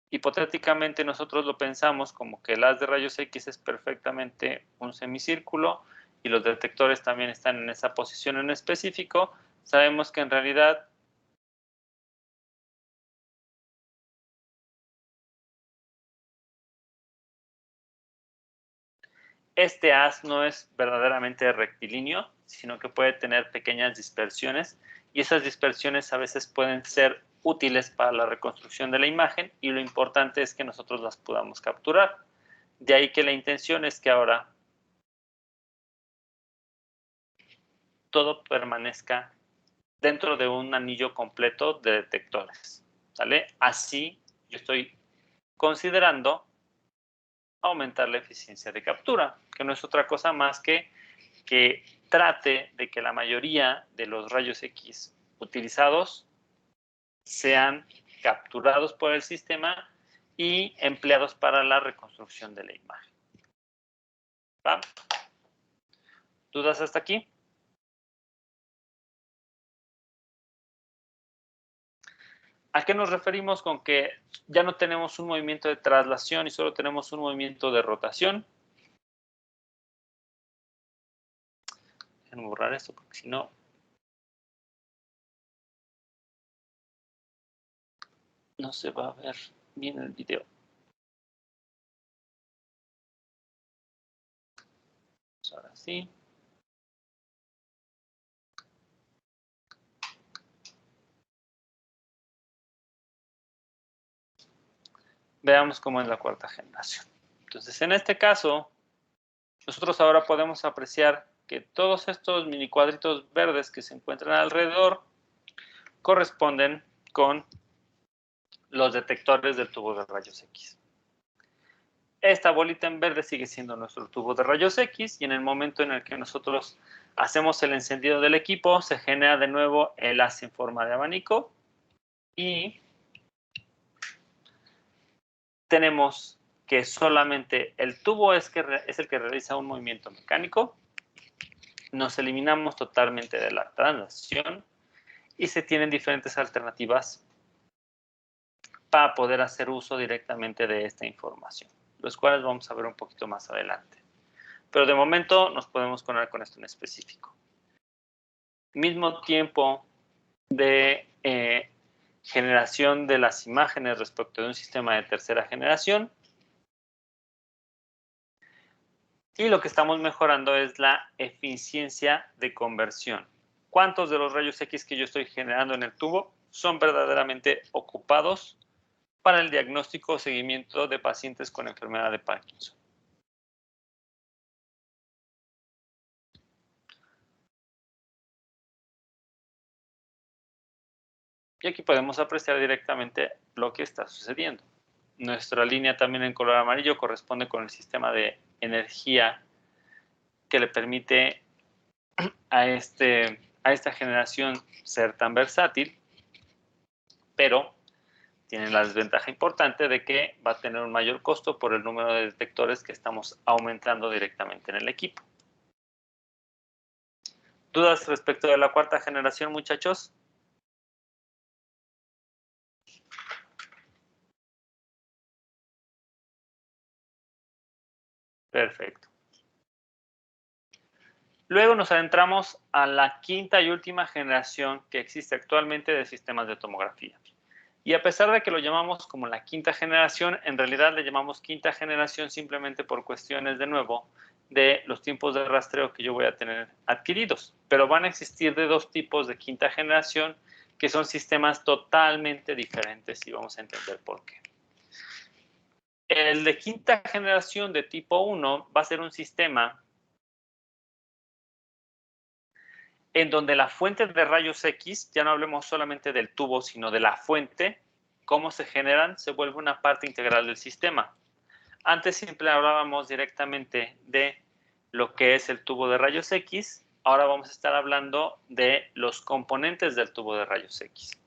A: hipotéticamente nosotros lo pensamos como que el haz de rayos X es perfectamente un semicírculo y los detectores también están en esa posición en específico, sabemos que en realidad este haz no es verdaderamente rectilíneo, sino que puede tener pequeñas dispersiones y esas dispersiones a veces pueden ser útiles para la reconstrucción de la imagen y lo importante es que nosotros las podamos capturar. De ahí que la intención es que ahora todo permanezca dentro de un anillo completo de detectores, ¿sale? Así yo estoy considerando aumentar la eficiencia de captura, que no es otra cosa más que trate de que la mayoría de los rayos X utilizados sean capturados por el sistema y empleados para la reconstrucción de la imagen. ¿Va? ¿Dudas hasta aquí? ¿A qué nos referimos con que ya no tenemos un movimiento de traslación y solo tenemos un movimiento de rotación? Déjenme borrar esto porque si no... no se va a ver bien el video. Ahora sí. Veamos cómo es la cuarta generación. Entonces, en este caso, nosotros ahora podemos apreciar que todos estos mini cuadritos verdes que se encuentran alrededor corresponden con los detectores del tubo de rayos X. Esta bolita en verde sigue siendo nuestro tubo de rayos X y en el momento en el que nosotros hacemos el encendido del equipo, se genera de nuevo el haz en forma de abanico y tenemos que solamente el tubo es el que realiza un movimiento mecánico. Nos eliminamos totalmente de la translación y se tienen diferentes alternativas para poder hacer uso directamente de esta información, los cuales vamos a ver un poquito más adelante. Pero de momento nos podemos poner con esto en específico. Mismo tiempo de generación de las imágenes respecto de un sistema de tercera generación. Y lo que estamos mejorando es la eficiencia de conversión. ¿Cuántos de los rayos X que yo estoy generando en el tubo son verdaderamente ocupados para el diagnóstico o seguimiento de pacientes con enfermedad de Parkinson? Y aquí podemos apreciar directamente lo que está sucediendo. Nuestra línea también en color amarillo corresponde con el sistema de energía que le permite a esta generación ser tan versátil, pero tiene la desventaja importante de que va a tener un mayor costo por el número de detectores que estamos aumentando directamente en el equipo. ¿Dudas respecto de la cuarta generación, muchachos? Perfecto. Luego nos adentramos a la quinta y última generación que existe actualmente de sistemas de tomografía. Y a pesar de que lo llamamos como la quinta generación, en realidad le llamamos quinta generación simplemente por cuestiones, de nuevo, de los tiempos de rastreo que yo voy a tener adquiridos. Pero van a existir de dos tipos de quinta generación que son sistemas totalmente diferentes y vamos a entender por qué. El de quinta generación de tipo 1 va a ser un sistema en donde la fuente de rayos X, ya no hablemos solamente del tubo, sino de la fuente, cómo se generan, se vuelve una parte integral del sistema. Antes siempre hablábamos directamente de lo que es el tubo de rayos X, ahora vamos a estar hablando de los componentes del tubo de rayos X.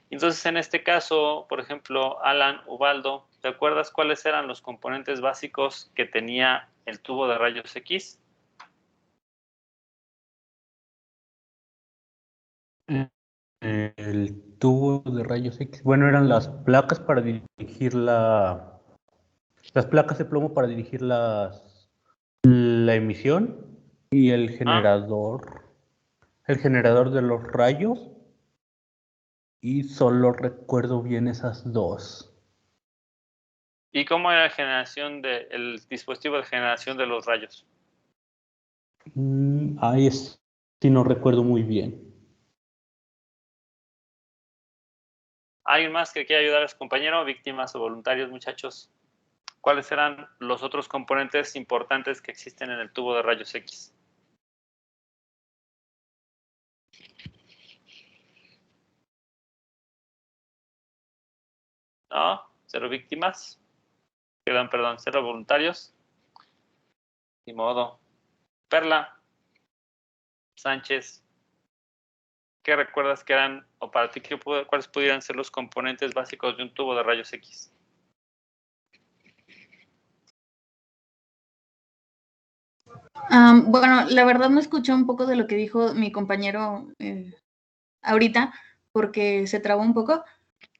A: Entonces, en este caso, por ejemplo, Alan, Ubaldo, ¿te acuerdas cuáles eran los componentes básicos que tenía el tubo de rayos X?
E: El tubo de rayos X, bueno, eran las placas para dirigir las placas de plomo para dirigir la emisión y el generador de los rayos, y solo recuerdo bien esas dos.
A: ¿Y cómo era la generación el dispositivo de generación de los rayos?
E: Ahí es, sí, no recuerdo muy bien.
A: ¿Alguien más que quiera ayudar a su compañero, víctimas o voluntarios, muchachos? ¿Cuáles eran los otros componentes importantes que existen en el tubo de rayos X? ¿No? ¿Cero víctimas? Perdón, ¿cero voluntarios? Ni modo. Perla, Sánchez, ¿qué recuerdas que eran, o para ti, cuáles pudieran ser los componentes básicos de un tubo de rayos X?
B: Bueno, la verdad me escuché un poco de lo que dijo mi compañero ahorita, porque se trabó un poco,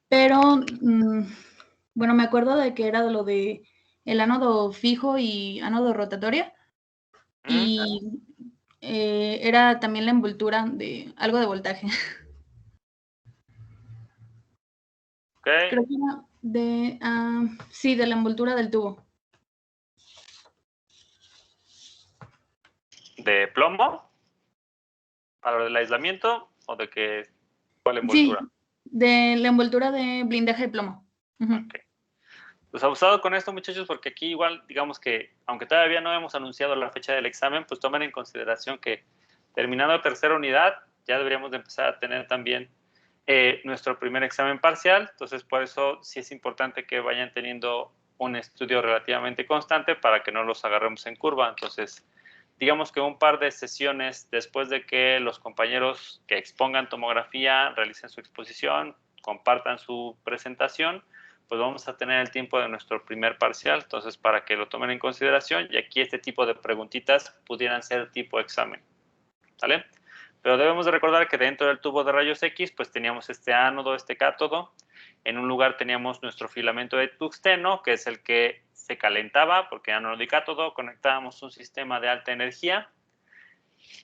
B: pero bueno, me acuerdo de que era de lo de el ánodo fijo y ánodo rotatorio, y era también la envoltura de algo de voltaje.
A: Okay.
B: Creo que era de, sí, de la envoltura del tubo.
A: ¿De plomo? ¿Para lo del aislamiento? ¿O de qué? ¿Cuál
B: Sí,
A: envoltura?
B: de la envoltura de blindaje de plomo.
A: Ok. Pues abusado con esto, muchachos, porque aquí igual, digamos que, aunque todavía no hemos anunciado la fecha del examen, pues tomen en consideración que terminando tercera unidad, ya deberíamos de empezar a tener también nuestro primer examen parcial. Entonces, por eso sí es importante que vayan teniendo un estudio relativamente constante para que no los agarremos en curva. Entonces, digamos que un par de sesiones después de que los compañeros que expongan tomografía realicen su exposición, compartan su presentación, pues vamos a tener el tiempo de nuestro primer parcial. Entonces, para que lo tomen en consideración, y aquí este tipo de preguntitas pudieran ser tipo examen, ¿vale? Pero debemos de recordar que dentro del tubo de rayos X, pues teníamos este ánodo, este cátodo. En un lugar teníamos nuestro filamento de tungsteno, que es el que se calentaba, porque ánodo y cátodo conectábamos un sistema de alta energía,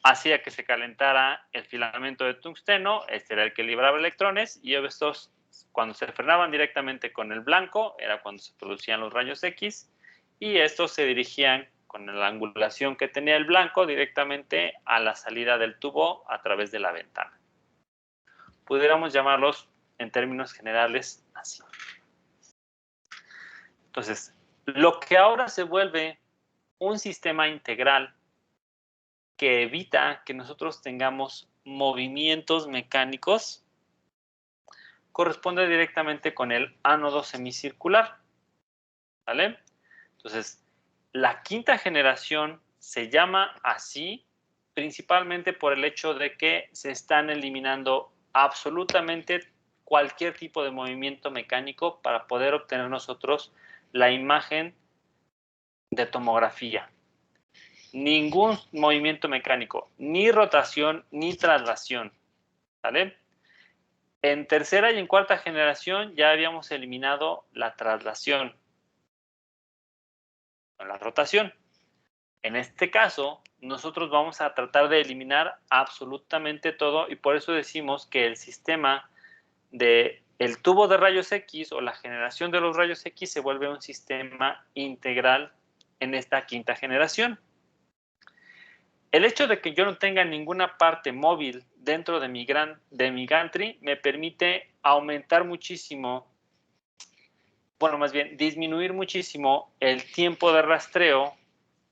A: hacía que se calentara el filamento de tungsteno, este era el que libraba electrones, y estos, cuando se frenaban directamente con el blanco, era cuando se producían los rayos X, y estos se dirigían con la angulación que tenía el blanco directamente a la salida del tubo a través de la ventana. Pudiéramos llamarlos en términos generales así. Entonces, lo que ahora se vuelve un sistema integral que evita que nosotros tengamos movimientos mecánicos corresponde directamente con el ánodo semicircular, ¿vale? Entonces, la quinta generación se llama así principalmente por el hecho de que se están eliminando absolutamente cualquier tipo de movimiento mecánico para poder obtener nosotros la imagen de tomografía. Ningún movimiento mecánico, ni rotación, ni traslación, ¿vale? En tercera y en cuarta generación ya habíamos eliminado la traslación, la rotación. En este caso, nosotros vamos a tratar de eliminar absolutamente todo y por eso decimos que el sistema del tubo de rayos X o la generación de los rayos X se vuelve un sistema integral en esta quinta generación. El hecho de que yo no tenga ninguna parte móvil dentro de mi gantry me permite aumentar muchísimo, bueno, más bien disminuir muchísimo el tiempo de rastreo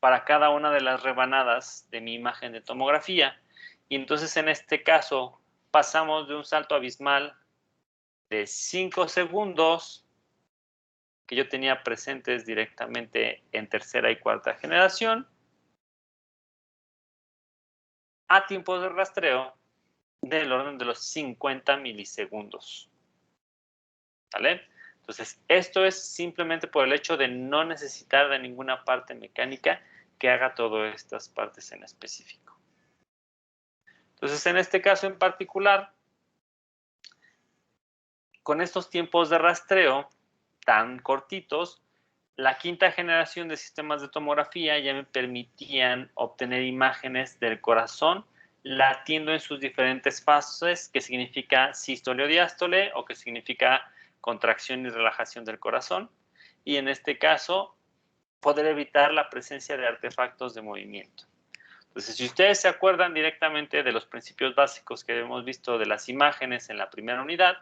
A: para cada una de las rebanadas de mi imagen de tomografía. Y entonces en este caso pasamos de un salto abismal de 5 segundos que yo tenía presentes directamente en tercera y cuarta generación a tiempos de rastreo del orden de los 50 milisegundos. ¿Vale? Entonces, esto es simplemente por el hecho de no necesitar de ninguna parte mecánica que haga todas estas partes en específico. Entonces, en este caso en particular, con estos tiempos de rastreo tan cortitos, la quinta generación de sistemas de tomografía ya me permitían obtener imágenes del corazón latiendo en sus diferentes fases, que significa sístole o diástole, o que significa contracción y relajación del corazón. Y en este caso, poder evitar la presencia de artefactos de movimiento. Entonces, si ustedes se acuerdan directamente de los principios básicos que hemos visto de las imágenes en la primera unidad,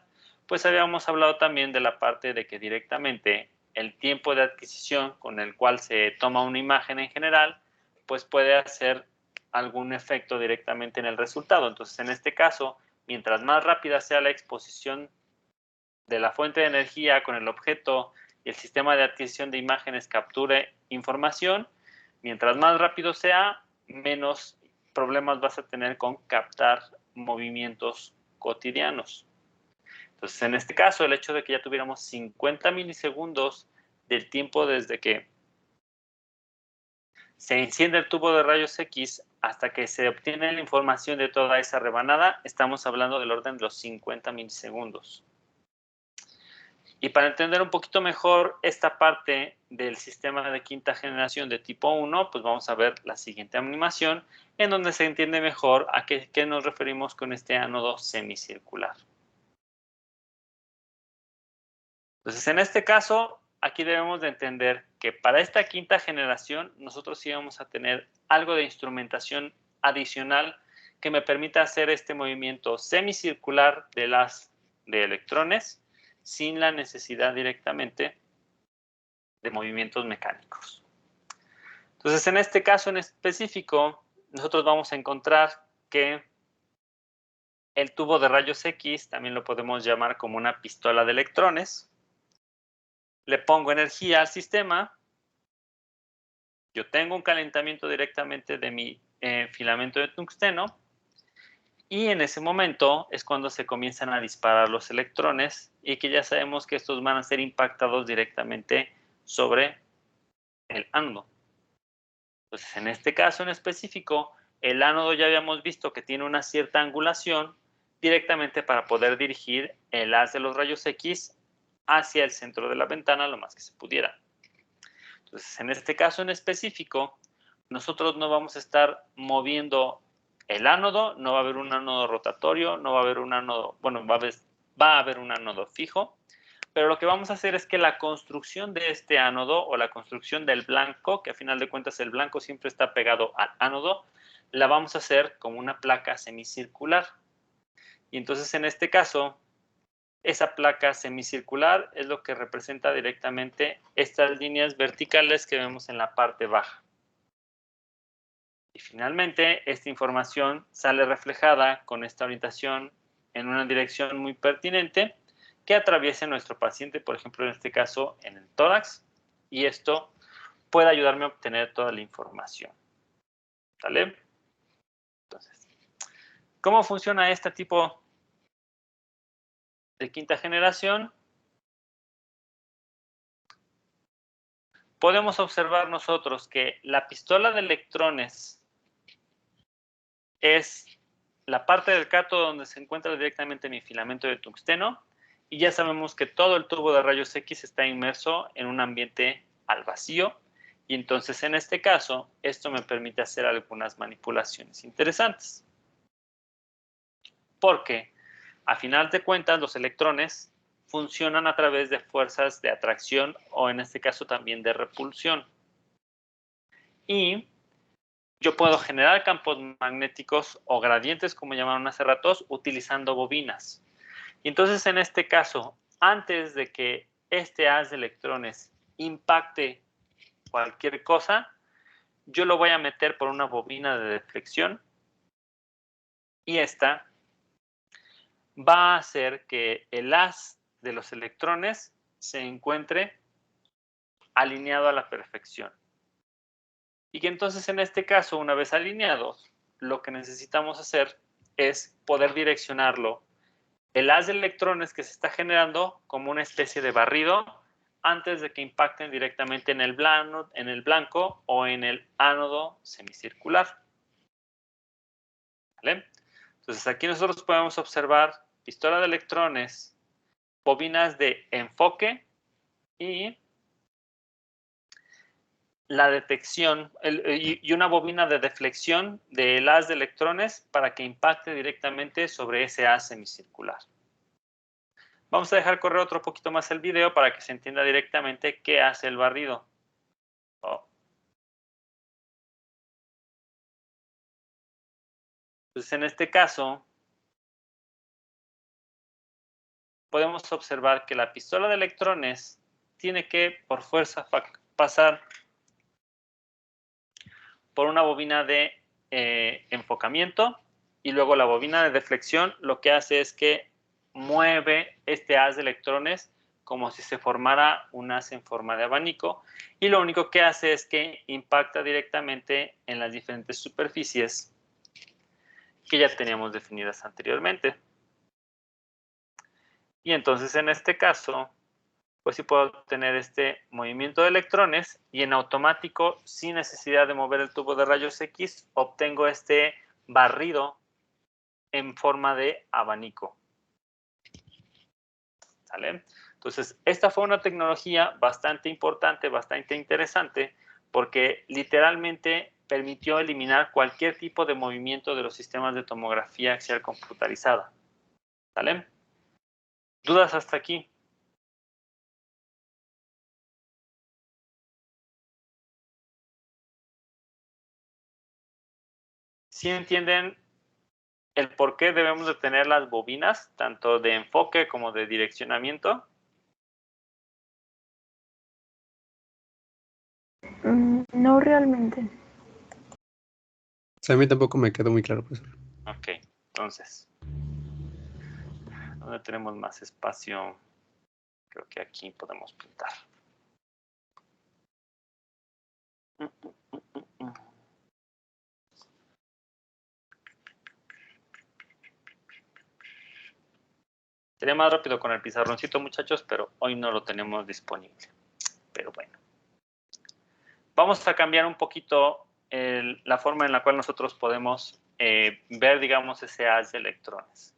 A: pues habíamos hablado también de la parte de que directamente el tiempo de adquisición con el cual se toma una imagen en general, pues puede hacer algún efecto directamente en el resultado. Entonces, en este caso, mientras más rápida sea la exposición de la fuente de energía con el objeto y el sistema de adquisición de imágenes capture información, mientras más rápido sea, menos problemas vas a tener con captar movimientos cotidianos. Entonces, en este caso, el hecho de que ya tuviéramos 50 milisegundos del tiempo desde que se enciende el tubo de rayos X hasta que se obtiene la información de toda esa rebanada, estamos hablando del orden de los 50 milisegundos. Y para entender un poquito mejor esta parte del sistema de quinta generación de tipo 1, pues vamos a ver la siguiente animación, en donde se entiende mejor a qué nos referimos con este ánodo semicircular. Entonces, en este caso, aquí debemos de entender que para esta quinta generación, nosotros íbamos a tener algo de instrumentación adicional que me permita hacer este movimiento semicircular de electrones sin la necesidad directamente de movimientos mecánicos. Entonces, en este caso en específico, nosotros vamos a encontrar que el tubo de rayos X, también lo podemos llamar como una pistola de electrones, le pongo energía al sistema, yo tengo un calentamiento directamente de mi filamento de tungsteno y en ese momento es cuando se comienzan a disparar los electrones y que ya sabemos que estos van a ser impactados directamente sobre el ánodo. Entonces, en este caso en específico, el ánodo ya habíamos visto que tiene una cierta angulación directamente para poder dirigir el haz de los rayos X hacia el centro de la ventana lo más que se pudiera. Entonces, en este caso en específico, nosotros no vamos a estar moviendo el ánodo, no va a haber un ánodo rotatorio, no va a haber un ánodo, bueno, va a haber un ánodo fijo, pero lo que vamos a hacer es que la construcción de este ánodo o la construcción del blanco, que a final de cuentas el blanco siempre está pegado al ánodo, la vamos a hacer como una placa semicircular. Y entonces en este caso, esa placa semicircular es lo que representa directamente estas líneas verticales que vemos en la parte baja. Y finalmente, esta información sale reflejada con esta orientación en una dirección muy pertinente que atraviese nuestro paciente, por ejemplo, en este caso, en el tórax, y esto puede ayudarme a obtener toda la información. ¿Vale? Entonces, ¿cómo funciona este tipo de quinta generación? Podemos observar nosotros que la pistola de electrones es la parte del cátodo donde se encuentra directamente mi filamento de tungsteno y ya sabemos que todo el tubo de rayos X está inmerso en un ambiente al vacío Y entonces, en este caso, esto me permite hacer algunas manipulaciones interesantes. Porque, a final de cuentas, los electrones funcionan a través de fuerzas de atracción o, en este caso, también de repulsión. Y yo puedo generar campos magnéticos o gradientes, como llamaron hace ratos, utilizando bobinas. Y entonces, en este caso, antes de que este haz de electrones impacte cualquier cosa, yo lo voy a meter por una bobina de deflexión y esta va a hacer que el haz de los electrones se encuentre alineado a la perfección. Y que entonces, en este caso, una vez alineados, lo que necesitamos hacer es poder direccionarlo, el haz de electrones que se está generando, como una especie de barrido antes de que impacten directamente en el blanco o en el ánodo semicircular. ¿Vale? Entonces, aquí nosotros podemos observar pistola de electrones, bobinas de enfoque y la detección y una bobina de deflexión del haz de electrones para que impacte directamente sobre ese haz semicircular. Vamos a dejar correr otro poquito más el video para que se entienda directamente qué hace el barrido. Entonces, en este caso, podemos observar que la pistola de electrones tiene que, por fuerza, pasar por una bobina de enfocamiento y luego la bobina de deflexión lo que hace es que mueve este haz de electrones como si se formara un haz en forma de abanico y lo único que hace es que impacta directamente en las diferentes superficies que ya teníamos definidas anteriormente. Y entonces, en este caso, pues sí puedo tener este movimiento de electrones y en automático, sin necesidad de mover el tubo de rayos X, obtengo este barrido en forma de abanico. ¿Sale? Entonces, esta fue una tecnología bastante importante, bastante interesante, porque literalmente permitió eliminar cualquier tipo de movimiento de los sistemas de tomografía axial computarizada. ¿Sale? ¿Dudas hasta aquí? ¿Sí entienden el por qué debemos de tener las bobinas, tanto de enfoque como de direccionamiento?
F: No realmente.
C: O sea, a mí tampoco me quedó muy claro, profesor.
A: Ok, entonces, ¿dónde tenemos más espacio? Creo que aquí podemos pintar. Sería más rápido con el pizarroncito, muchachos, pero hoy no lo tenemos disponible. Pero bueno. Vamos a cambiar un poquito la forma en la cual nosotros podemos ver, digamos, ese haz de electrones.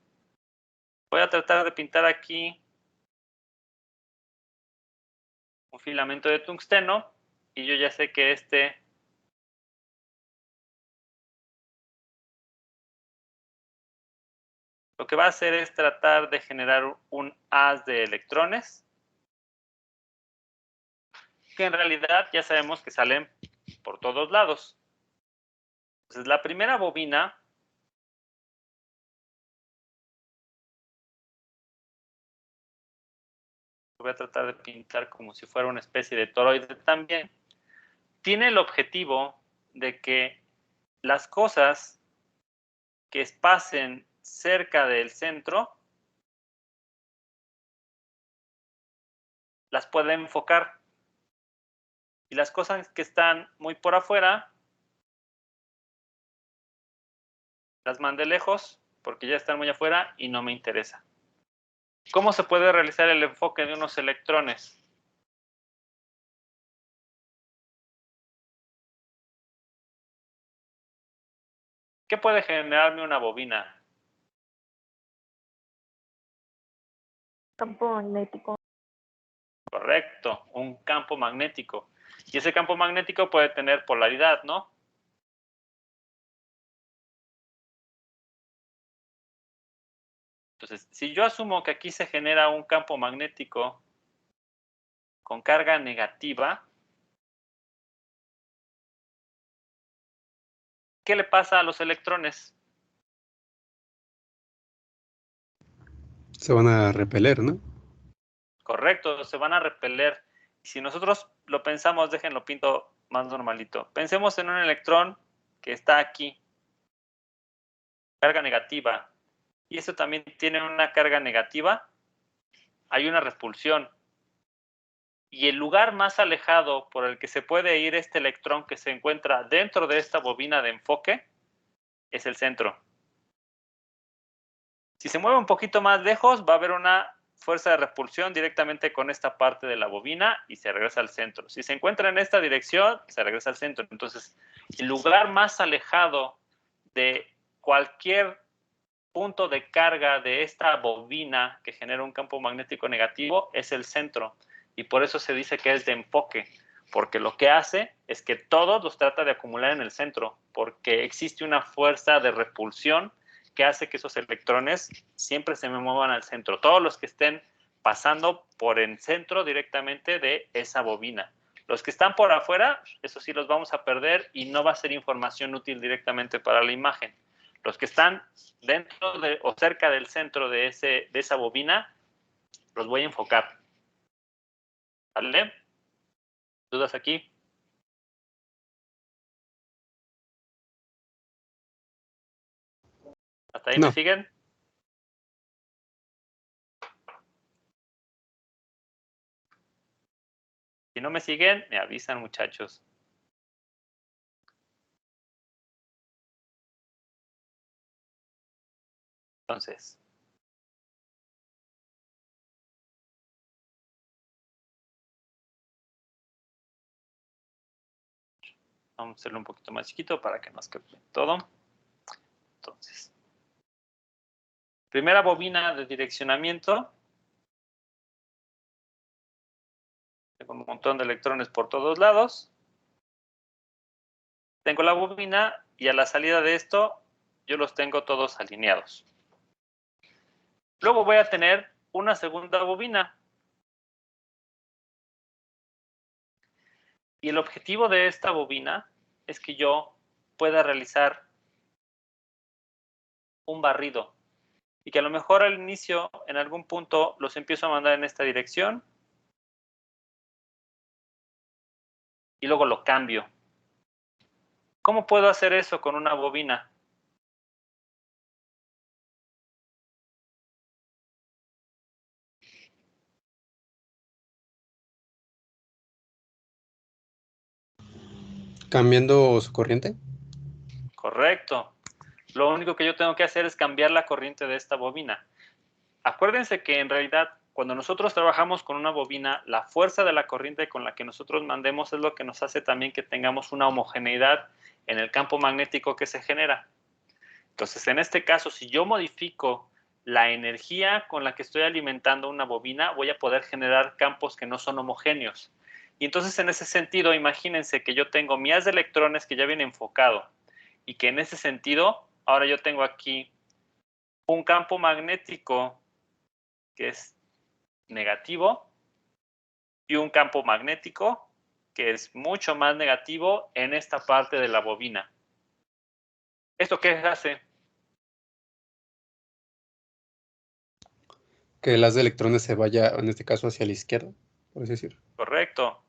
A: Voy a tratar de pintar aquí un filamento de tungsteno y yo ya sé que lo que va a hacer es tratar de generar un haz de electrones que en realidad ya sabemos que salen por todos lados. Entonces, la primera bobina voy a tratar de pintar como si fuera una especie de toroide también, tiene el objetivo de que las cosas que pasen cerca del centro las pueda enfocar y las cosas que están muy por afuera las mande lejos porque ya están muy afuera y no me interesa. ¿Cómo se puede realizar el enfoque de unos electrones? ¿Qué puede generarme una bobina?
F: Campo magnético.
A: Correcto, un campo magnético. Y ese campo magnético puede tener polaridad, ¿no? Entonces, si yo asumo que aquí se genera un campo magnético con carga negativa, ¿qué le pasa a los electrones?
C: Se van a repeler, ¿no?
A: Correcto, se van a repeler. Si nosotros lo pensamos, déjenlo pinto más normalito. Pensemos en un electrón que está aquí, carga negativa, y esto también tiene una carga negativa, hay una repulsión. Y el lugar más alejado por el que se puede ir este electrón que se encuentra dentro de esta bobina de enfoque es el centro. Si se mueve un poquito más lejos, va a haber una fuerza de repulsión directamente con esta parte de la bobina y se regresa al centro. Si se encuentra en esta dirección, se regresa al centro. Entonces, el lugar más alejado de cualquier punto de carga de esta bobina que genera un campo magnético negativo es el centro. Y por eso se dice que es de enfoque, porque lo que hace es que todos los trata de acumular en el centro, porque existe una fuerza de repulsión que hace que esos electrones siempre se muevan al centro. Todos los que estén pasando por el centro directamente de esa bobina. Los que están por afuera, eso sí los vamos a perder y no va a ser información útil directamente para la imagen. Los que están dentro de, o cerca del centro de esa bobina, los voy a enfocar. ¿Vale? ¿Dudas aquí? ¿Hasta ahí
C: No.
A: me siguen? Si no me siguen, me avisan, muchachos. Entonces, vamos a hacerlo un poquito más chiquito para que nos quede todo. Entonces, primera bobina de direccionamiento. Tengo un montón de electrones por todos lados. Tengo la bobina y a la salida de esto yo los tengo todos alineados. Luego voy a tener una segunda bobina. Y el objetivo de esta bobina es que yo pueda realizar un barrido. Y que a lo mejor al inicio, en algún punto, los empiezo a mandar en esta dirección. Y luego lo cambio. ¿Cómo puedo hacer eso con una bobina?
C: Cambiando su corriente.
A: Correcto. Lo único que yo tengo que hacer es cambiar la corriente de esta bobina. Acuérdense que en realidad, cuando nosotros trabajamos con una bobina, la fuerza de la corriente con la que nosotros mandemos es lo que nos hace también que tengamos una homogeneidad en el campo magnético que se genera. Entonces, en este caso, si yo modifico la energía con la que estoy alimentando una bobina, voy a poder generar campos que no son homogéneos. Y entonces, en ese sentido, imagínense que yo tengo mi haz de electrones que ya viene enfocado y que en ese sentido, ahora yo tengo aquí un campo magnético que es negativo y un campo magnético que es mucho más negativo en esta parte de la bobina. ¿Esto qué hace?
C: Que el haz de electrones se vaya, en este caso, hacia la izquierda, por así decir.
A: Correcto.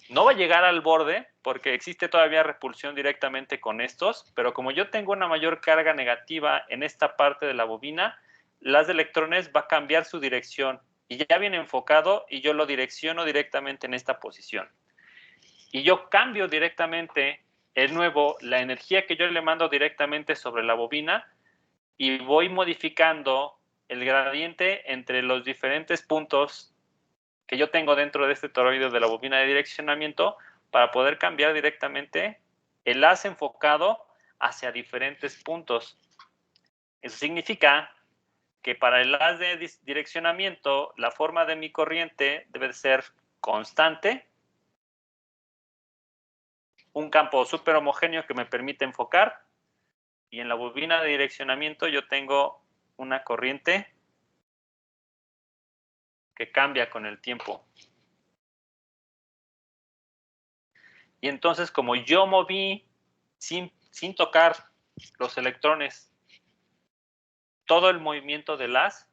A: No va a llegar al borde porque existe todavía repulsión directamente con estos, pero como yo tengo una mayor carga negativa en esta parte de la bobina, el haz de electrones va a cambiar su dirección y ya viene enfocado y yo lo direcciono directamente en esta posición. Y yo cambio directamente, de nuevo, la energía que yo le mando directamente sobre la bobina y voy modificando el gradiente entre los diferentes puntos que yo tengo dentro de este toroide de la bobina de direccionamiento para poder cambiar directamente el haz enfocado hacia diferentes puntos. Eso significa que para el haz de direccionamiento, la forma de mi corriente debe ser constante un campo súper homogéneo que me permite enfocar. Y en la bobina de direccionamiento yo tengo una corriente que cambia con el tiempo. Y entonces, como yo moví sin tocar los electrones todo el movimiento del haz,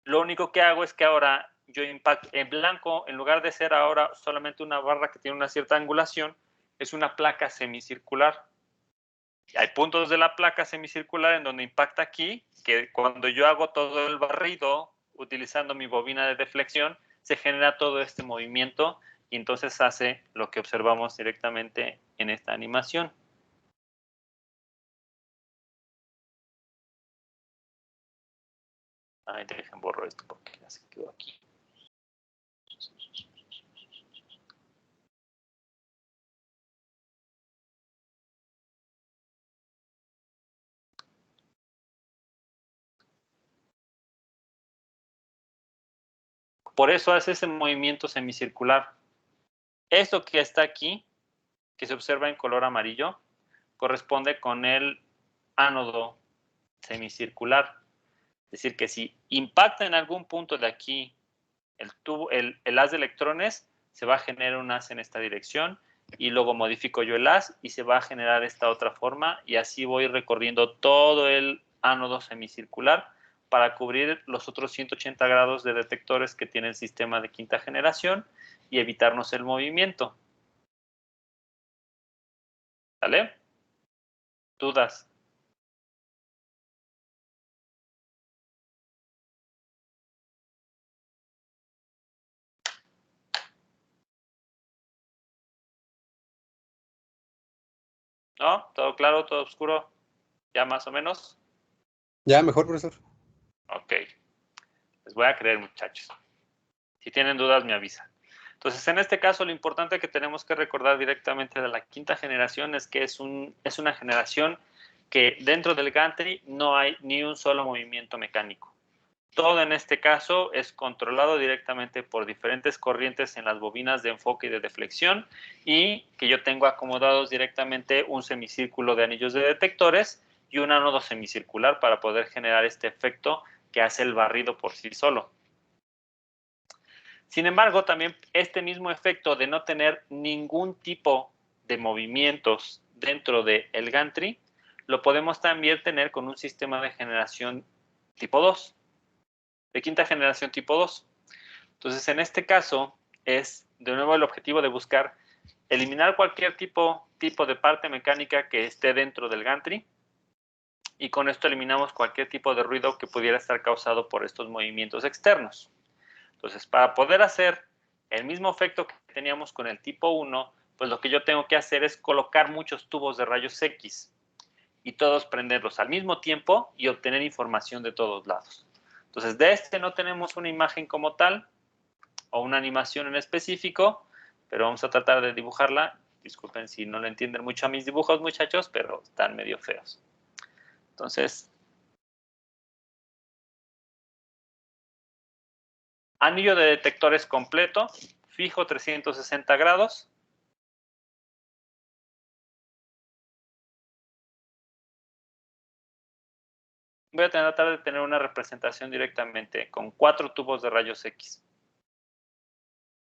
A: lo único que hago es que ahora yo impacto en blanco, en lugar de ser ahora solamente una barra que tiene una cierta angulación, es una placa semicircular. Y hay puntos de la placa semicircular en donde impacta aquí, que cuando yo hago todo el barrido utilizando mi bobina de deflexión, se genera todo este movimiento y entonces hace lo que observamos directamente en esta animación. Ay, dejen borro esto porque ya se quedó aquí. Por eso hace ese movimiento semicircular. Esto que está aquí, que se observa en color amarillo, corresponde con el ánodo semicircular. Es decir, que si impacta en algún punto de aquí el haz de electrones, se va a generar un haz en esta dirección y luego modifico yo el haz y se va a generar esta otra forma y así voy recorriendo todo el ánodo semicircular para cubrir los otros 180 grados de detectores que tiene el sistema de quinta generación y evitarnos el movimiento. ¿Sale? ¿Dudas? ¿No? ¿Todo claro? ¿Todo oscuro? ¿Ya más o menos?
C: Ya, mejor, profesor.
A: Ok. Les voy a creer, muchachos. Si tienen dudas, me avisan. Entonces, en este caso, lo importante que tenemos que recordar directamente de la quinta generación es que es una generación que dentro del gantry no hay ni un solo movimiento mecánico. Todo en este caso es controlado directamente por diferentes corrientes en las bobinas de enfoque y de deflexión y que yo tengo acomodados directamente un semicírculo de anillos de detectores y un ánodo semicircular para poder generar este efecto que hace el barrido por sí solo. Sin embargo, también este mismo efecto de no tener ningún tipo de movimientos dentro del gantry, lo podemos también tener con un sistema de generación tipo 2, de quinta generación tipo 2. Entonces, en este caso, es de nuevo el objetivo de buscar eliminar cualquier tipo de parte mecánica que esté dentro del gantry y con esto eliminamos cualquier tipo de ruido que pudiera estar causado por estos movimientos externos. Entonces, para poder hacer el mismo efecto que teníamos con el tipo 1, pues lo que yo tengo que hacer es colocar muchos tubos de rayos X y todos prenderlos al mismo tiempo y obtener información de todos lados. Entonces, de este no tenemos una imagen como tal o una animación en específico, pero vamos a tratar de dibujarla. Disculpen si no le entienden mucho a mis dibujos, muchachos, pero están medio feos. Entonces, anillo de detectores completo, fijo 360 grados. Voy a tratar de tener una representación directamente con 4 tubos de rayos X.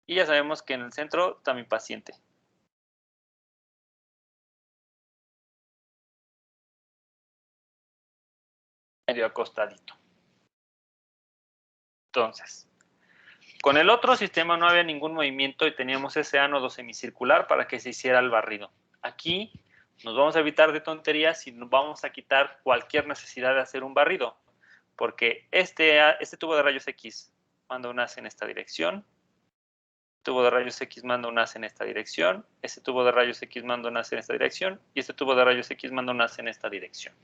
A: Y ya sabemos que en el centro está mi paciente. Medio acostadito. Entonces, con el otro sistema no había ningún movimiento y teníamos ese ánodo semicircular para que se hiciera el barrido. Aquí nos vamos a evitar de tonterías y nos vamos a quitar cualquier necesidad de hacer un barrido, porque este tubo de rayos X manda un haz en esta dirección, tubo de rayos X manda un haz en esta dirección, este tubo de rayos X manda un haz en esta dirección y este tubo de rayos X manda un haz en esta dirección.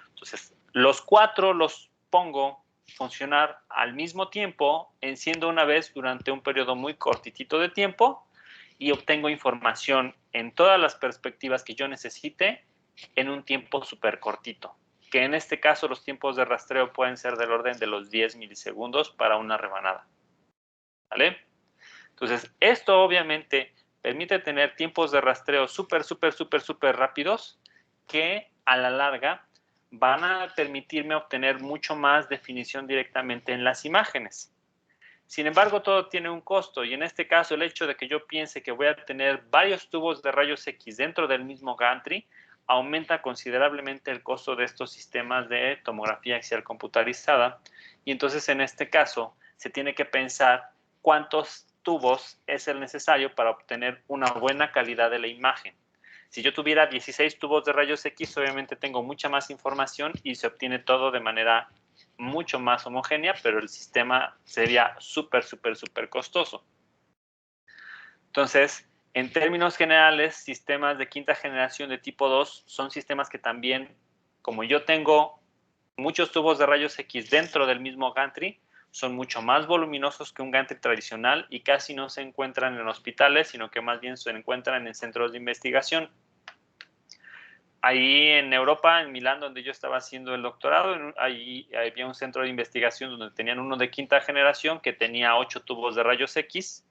A: Entonces, los 4 los pongo funcionar al mismo tiempo, enciendo una vez durante un periodo muy cortitito de tiempo y obtengo información en todas las perspectivas que yo necesite en un tiempo súper cortito, que en este caso los tiempos de rastreo pueden ser del orden de los 10 milisegundos para una rebanada. ¿Vale? Entonces, esto obviamente permite tener tiempos de rastreo súper rápidos que a la larga van a permitirme obtener mucho más definición directamente en las imágenes. Sin embargo, todo tiene un costo y en este caso el hecho de que yo piense que voy a tener varios tubos de rayos X dentro del mismo gantry aumenta considerablemente el costo de estos sistemas de tomografía axial computarizada y entonces en este caso se tiene que pensar cuántos tubos es el necesario para obtener una buena calidad de la imagen. Si yo tuviera 16 tubos de rayos X, obviamente tengo mucha más información y se obtiene todo de manera mucho más homogénea, pero el sistema sería súper costoso. Entonces, en términos generales, sistemas de quinta generación de tipo 2 son sistemas que también, como yo tengo muchos tubos de rayos X dentro del mismo gantry, son mucho más voluminosos que un gantry tradicional y casi no se encuentran en hospitales, sino que más bien se encuentran en centros de investigación. Ahí en Europa, en Milán, donde yo estaba haciendo el doctorado, ahí había un centro de investigación donde tenían uno de quinta generación que tenía 8 tubos de rayos X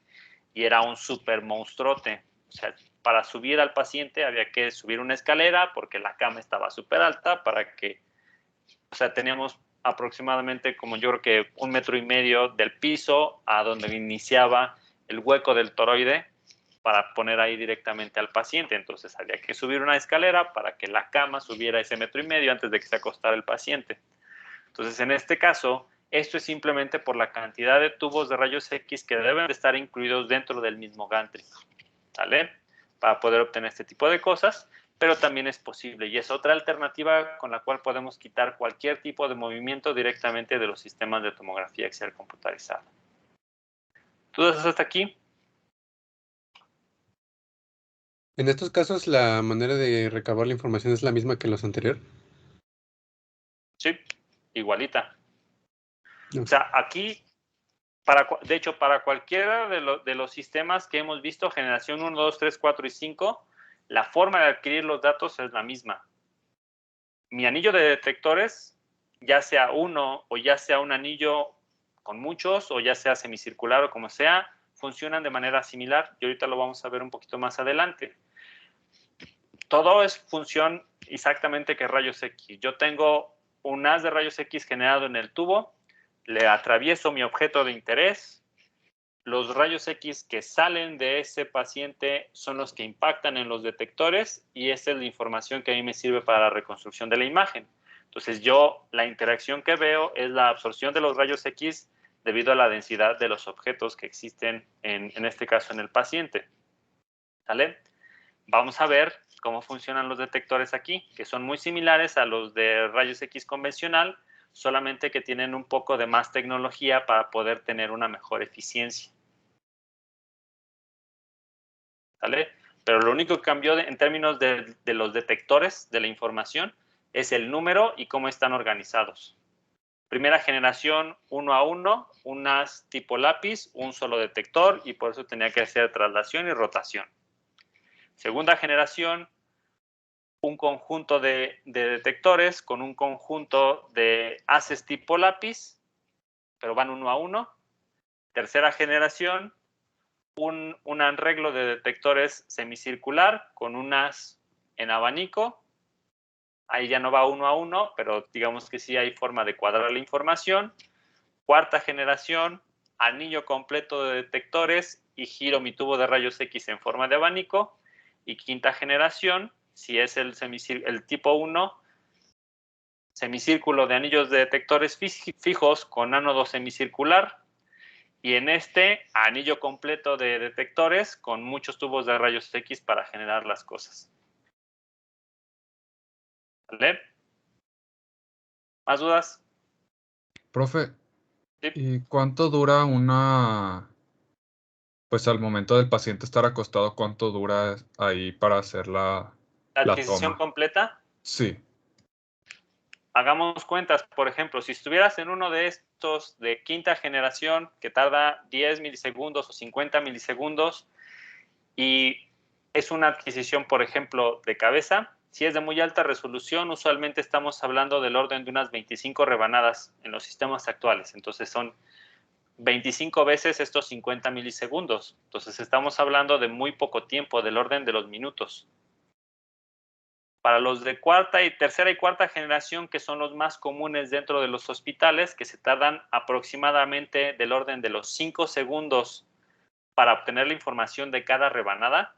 A: y era un súper monstruote. O sea, para subir al paciente había que subir una escalera porque la cama estaba súper alta o sea, teníamos aproximadamente como yo creo que 1,5 metros del piso a donde iniciaba el hueco del toroide para poner ahí directamente al paciente. Entonces había que subir una escalera para que la cama subiera ese 1,5 metros antes de que se acostara el paciente. Entonces, en este caso, esto es simplemente por la cantidad de tubos de rayos X que deben de estar incluidos dentro del mismo gantry, ¿vale? Para poder obtener este tipo de cosas, pero también es posible y es otra alternativa con la cual podemos quitar cualquier tipo de movimiento directamente de los sistemas de tomografía axial computarizada. ¿Dudas hasta aquí?
C: En estos casos, ¿la manera de recabar la información es la misma que en los anteriores?
A: Sí, igualita.
C: No.
A: O sea, aquí, de hecho, para cualquiera de los sistemas que hemos visto, generación 1, 2, 3, 4 y 5, la forma de adquirir los datos es la misma. Mi anillo de detectores, ya sea uno o ya sea un anillo con muchos o ya sea semicircular o como sea, funcionan de manera similar y ahorita lo vamos a ver un poquito más adelante. Todo es función exactamente que rayos X. Yo tengo un haz de rayos X generado en el tubo, le atravieso mi objeto de interés, los rayos X que salen de ese paciente son los que impactan en los detectores y esa es la información que a mí me sirve para la reconstrucción de la imagen. Entonces la interacción que veo es la absorción de los rayos X debido a la densidad de los objetos que existen en este caso en el paciente. ¿Sale? Vamos a ver cómo funcionan los detectores aquí, que son muy similares a los de rayos X convencional, solamente que tienen un poco de más tecnología para poder tener una mejor eficiencia. ¿Vale? Pero lo único que cambió en términos de los detectores de la información es el número y cómo están organizados. Primera generación, 1 a 1, un haz tipo lápiz, un solo detector y por eso tenía que hacer traslación y rotación. Segunda generación, un conjunto de detectores con un conjunto de haces tipo lápiz, pero van 1 a 1. Tercera generación, un arreglo de detectores semicircular con un haz en abanico. Ahí ya no va 1 a 1, pero digamos que sí hay forma de cuadrar la información. Cuarta generación, anillo completo de detectores y giro mi tubo de rayos X en forma de abanico. Y quinta generación, si es el tipo 1, semicírculo de anillos de detectores fijos con ánodo semicircular. Y en este, anillo completo de detectores con muchos tubos de rayos X para generar las cosas. ¿Vale? ¿Más dudas?
G: Profe,
A: Sí.
G: ¿y cuánto dura pues al momento del paciente estar acostado, cuánto dura ahí para hacer
A: ¿La
G: la
A: adquisición
G: toma?
A: completa?
G: Sí,
A: Hagamos cuentas, por ejemplo, si estuvieras en uno de estos de quinta generación que tarda 10 milisegundos o 50 milisegundos y es una adquisición, por ejemplo, de cabeza, si es de muy alta resolución, usualmente estamos hablando del orden de unas 25 rebanadas en los sistemas actuales. Entonces son 25 veces estos 50 milisegundos. Entonces estamos hablando de muy poco tiempo, del orden de los minutos. Para los de tercera y cuarta generación, que son los más comunes dentro de los hospitales, que se tardan aproximadamente del orden de los 5 segundos para obtener la información de cada rebanada,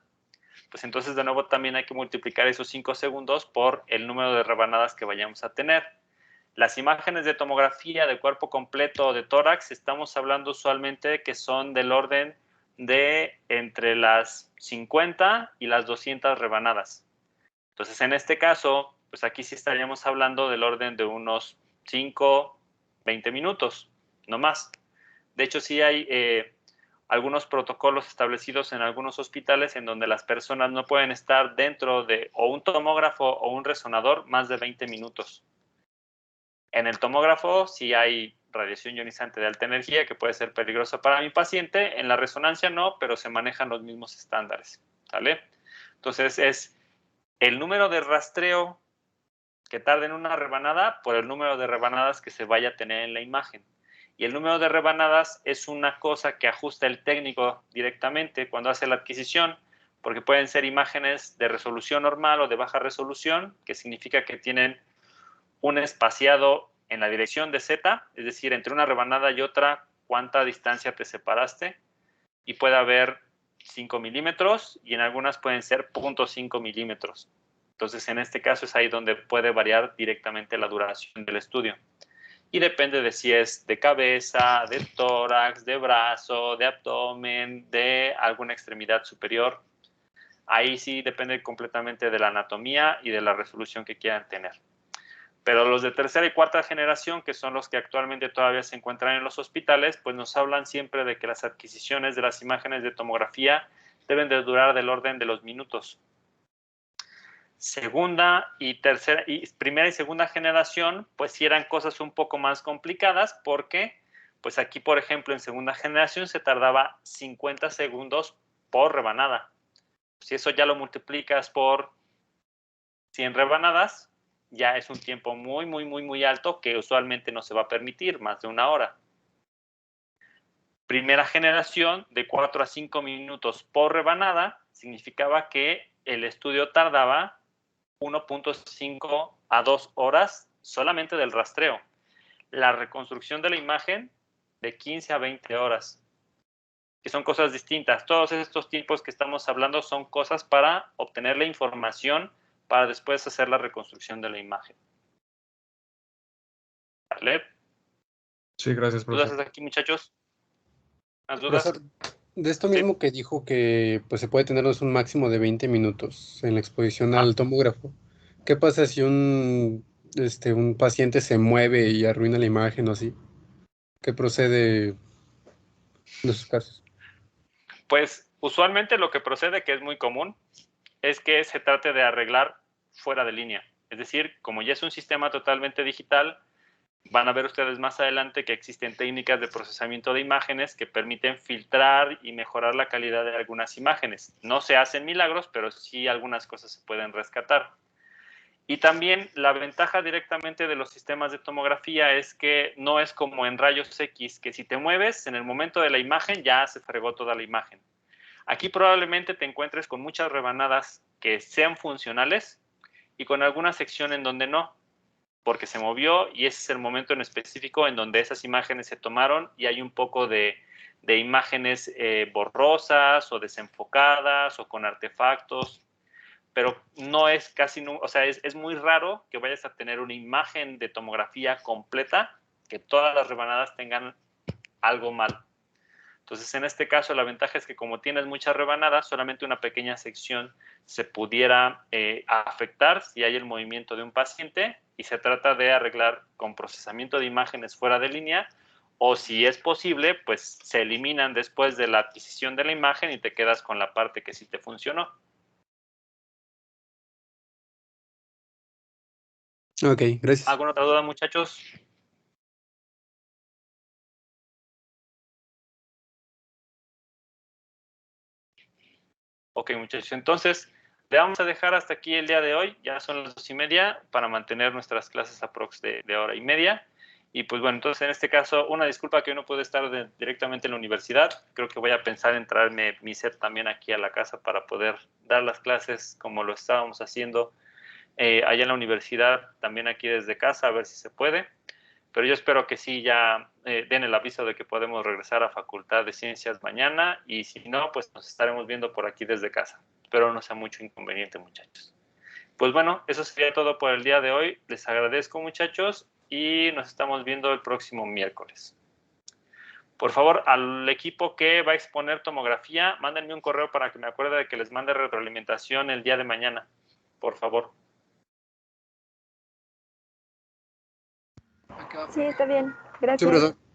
A: pues entonces de nuevo también hay que multiplicar esos 5 segundos por el número de rebanadas que vayamos a tener. Las imágenes de tomografía de cuerpo completo o de tórax, estamos hablando usualmente que son del orden de entre las 50 y las 200 rebanadas. Entonces, en este caso, pues aquí sí estaríamos hablando del orden de unos 5, 20 minutos, no más. De hecho, sí hay algunos protocolos establecidos en algunos hospitales en donde las personas no pueden estar dentro de o un tomógrafo o un resonador más de 20 minutos. En el tomógrafo sí hay radiación ionizante de alta energía que puede ser peligrosa para mi paciente. En la resonancia no, pero se manejan los mismos estándares, ¿sale? Entonces es el número de rastreo que tarde en una rebanada por el número de rebanadas que se vaya a tener en la imagen. Y el número de rebanadas es una cosa que ajusta el técnico directamente cuando hace la adquisición, porque pueden ser imágenes de resolución normal o de baja resolución, que significa que tienen un espaciado en la dirección de Z, es decir, entre una rebanada y otra, cuánta distancia te separaste, y puede haber 5 milímetros y en algunas pueden ser 0.5 milímetros. Entonces, en este caso es ahí donde puede variar directamente la duración del estudio. Y depende de si es de cabeza, de tórax, de brazo, de abdomen, de alguna extremidad superior. Ahí sí depende completamente de la anatomía y de la resolución que quieran tener. Pero los de tercera y cuarta generación, que son los que actualmente todavía se encuentran en los hospitales, pues nos hablan siempre de que las adquisiciones de las imágenes de tomografía deben de durar del orden de los minutos. Primera y segunda generación, pues sí eran cosas un poco más complicadas porque, pues aquí, por ejemplo, en segunda generación se tardaba 50 segundos por rebanada. Si eso ya lo multiplicas por 100 rebanadas, ya es un tiempo muy, muy, muy, muy alto que usualmente no se va a permitir, más de una hora. Primera generación, de 4 a 5 minutos por rebanada, significaba que el estudio tardaba 1.5 a 2 horas solamente del rastreo. La reconstrucción de la imagen, de 15 a 20 horas, que son cosas distintas. Todos estos tiempos que estamos hablando son cosas para obtener la información para después hacer la reconstrucción de la imagen. ¿Vale?
G: Sí, gracias,
A: ¿Dudas
G: profesor.
A: hasta aquí, muchachos? ¿Más dudas?
C: Profesor, de esto mismo que dijo que pues, se puede tenernos un máximo de 20 minutos en la exposición al tomógrafo, ¿qué pasa si un paciente se mueve y arruina la imagen o así? ¿Qué procede en esos casos?
A: Pues usualmente lo que procede, que es muy común, es que se trate de arreglar fuera de línea. Es decir, como ya es un sistema totalmente digital, van a ver ustedes más adelante que existen técnicas de procesamiento de imágenes que permiten filtrar y mejorar la calidad de algunas imágenes. No se hacen milagros, pero sí algunas cosas se pueden rescatar. Y también la ventaja directamente de los sistemas de tomografía es que no es como en rayos X, que si te mueves, en el momento de la imagen ya se fregó toda la imagen. Aquí probablemente te encuentres con muchas rebanadas que sean funcionales y con alguna sección en donde no, porque se movió y ese es el momento en específico en donde esas imágenes se tomaron y hay un poco de imágenes borrosas o desenfocadas o con artefactos, pero no es casi, o sea, es muy raro que vayas a tener una imagen de tomografía completa, que todas las rebanadas tengan algo mal. Entonces, en este caso, la ventaja es que como tienes muchas rebanadas, solamente una pequeña sección se pudiera afectar si hay el movimiento de un paciente y se trata de arreglar con procesamiento de imágenes fuera de línea o si es posible, pues se eliminan después de la adquisición de la imagen y te quedas con la parte que sí te funcionó.
C: Ok, gracias.
A: ¿Alguna otra duda, muchachos? Ok, muchachos, entonces le vamos a dejar hasta aquí el día de hoy. Ya son las 2:30 para mantener nuestras clases aprox de hora y media. Y pues bueno, entonces en este caso, una disculpa que hoy no pude estar directamente en la universidad. Creo que voy a pensar en traerme mi set también aquí a la casa para poder dar las clases como lo estábamos haciendo allá en la universidad, también aquí desde casa, a ver si se puede. Pero yo espero que sí ya den el aviso de que podemos regresar a Facultad de Ciencias mañana, y si no, pues nos estaremos viendo por aquí desde casa. Espero no sea mucho inconveniente, muchachos. Pues bueno, eso sería todo por el día de hoy. Les agradezco, muchachos, y nos estamos viendo el próximo miércoles. Por favor, al equipo que va a exponer tomografía, mándenme un correo para que me acuerde de que les mande retroalimentación el día de mañana. Por favor.
F: Sí, está bien.
C: Sí,
F: Gracias.
C: profesor.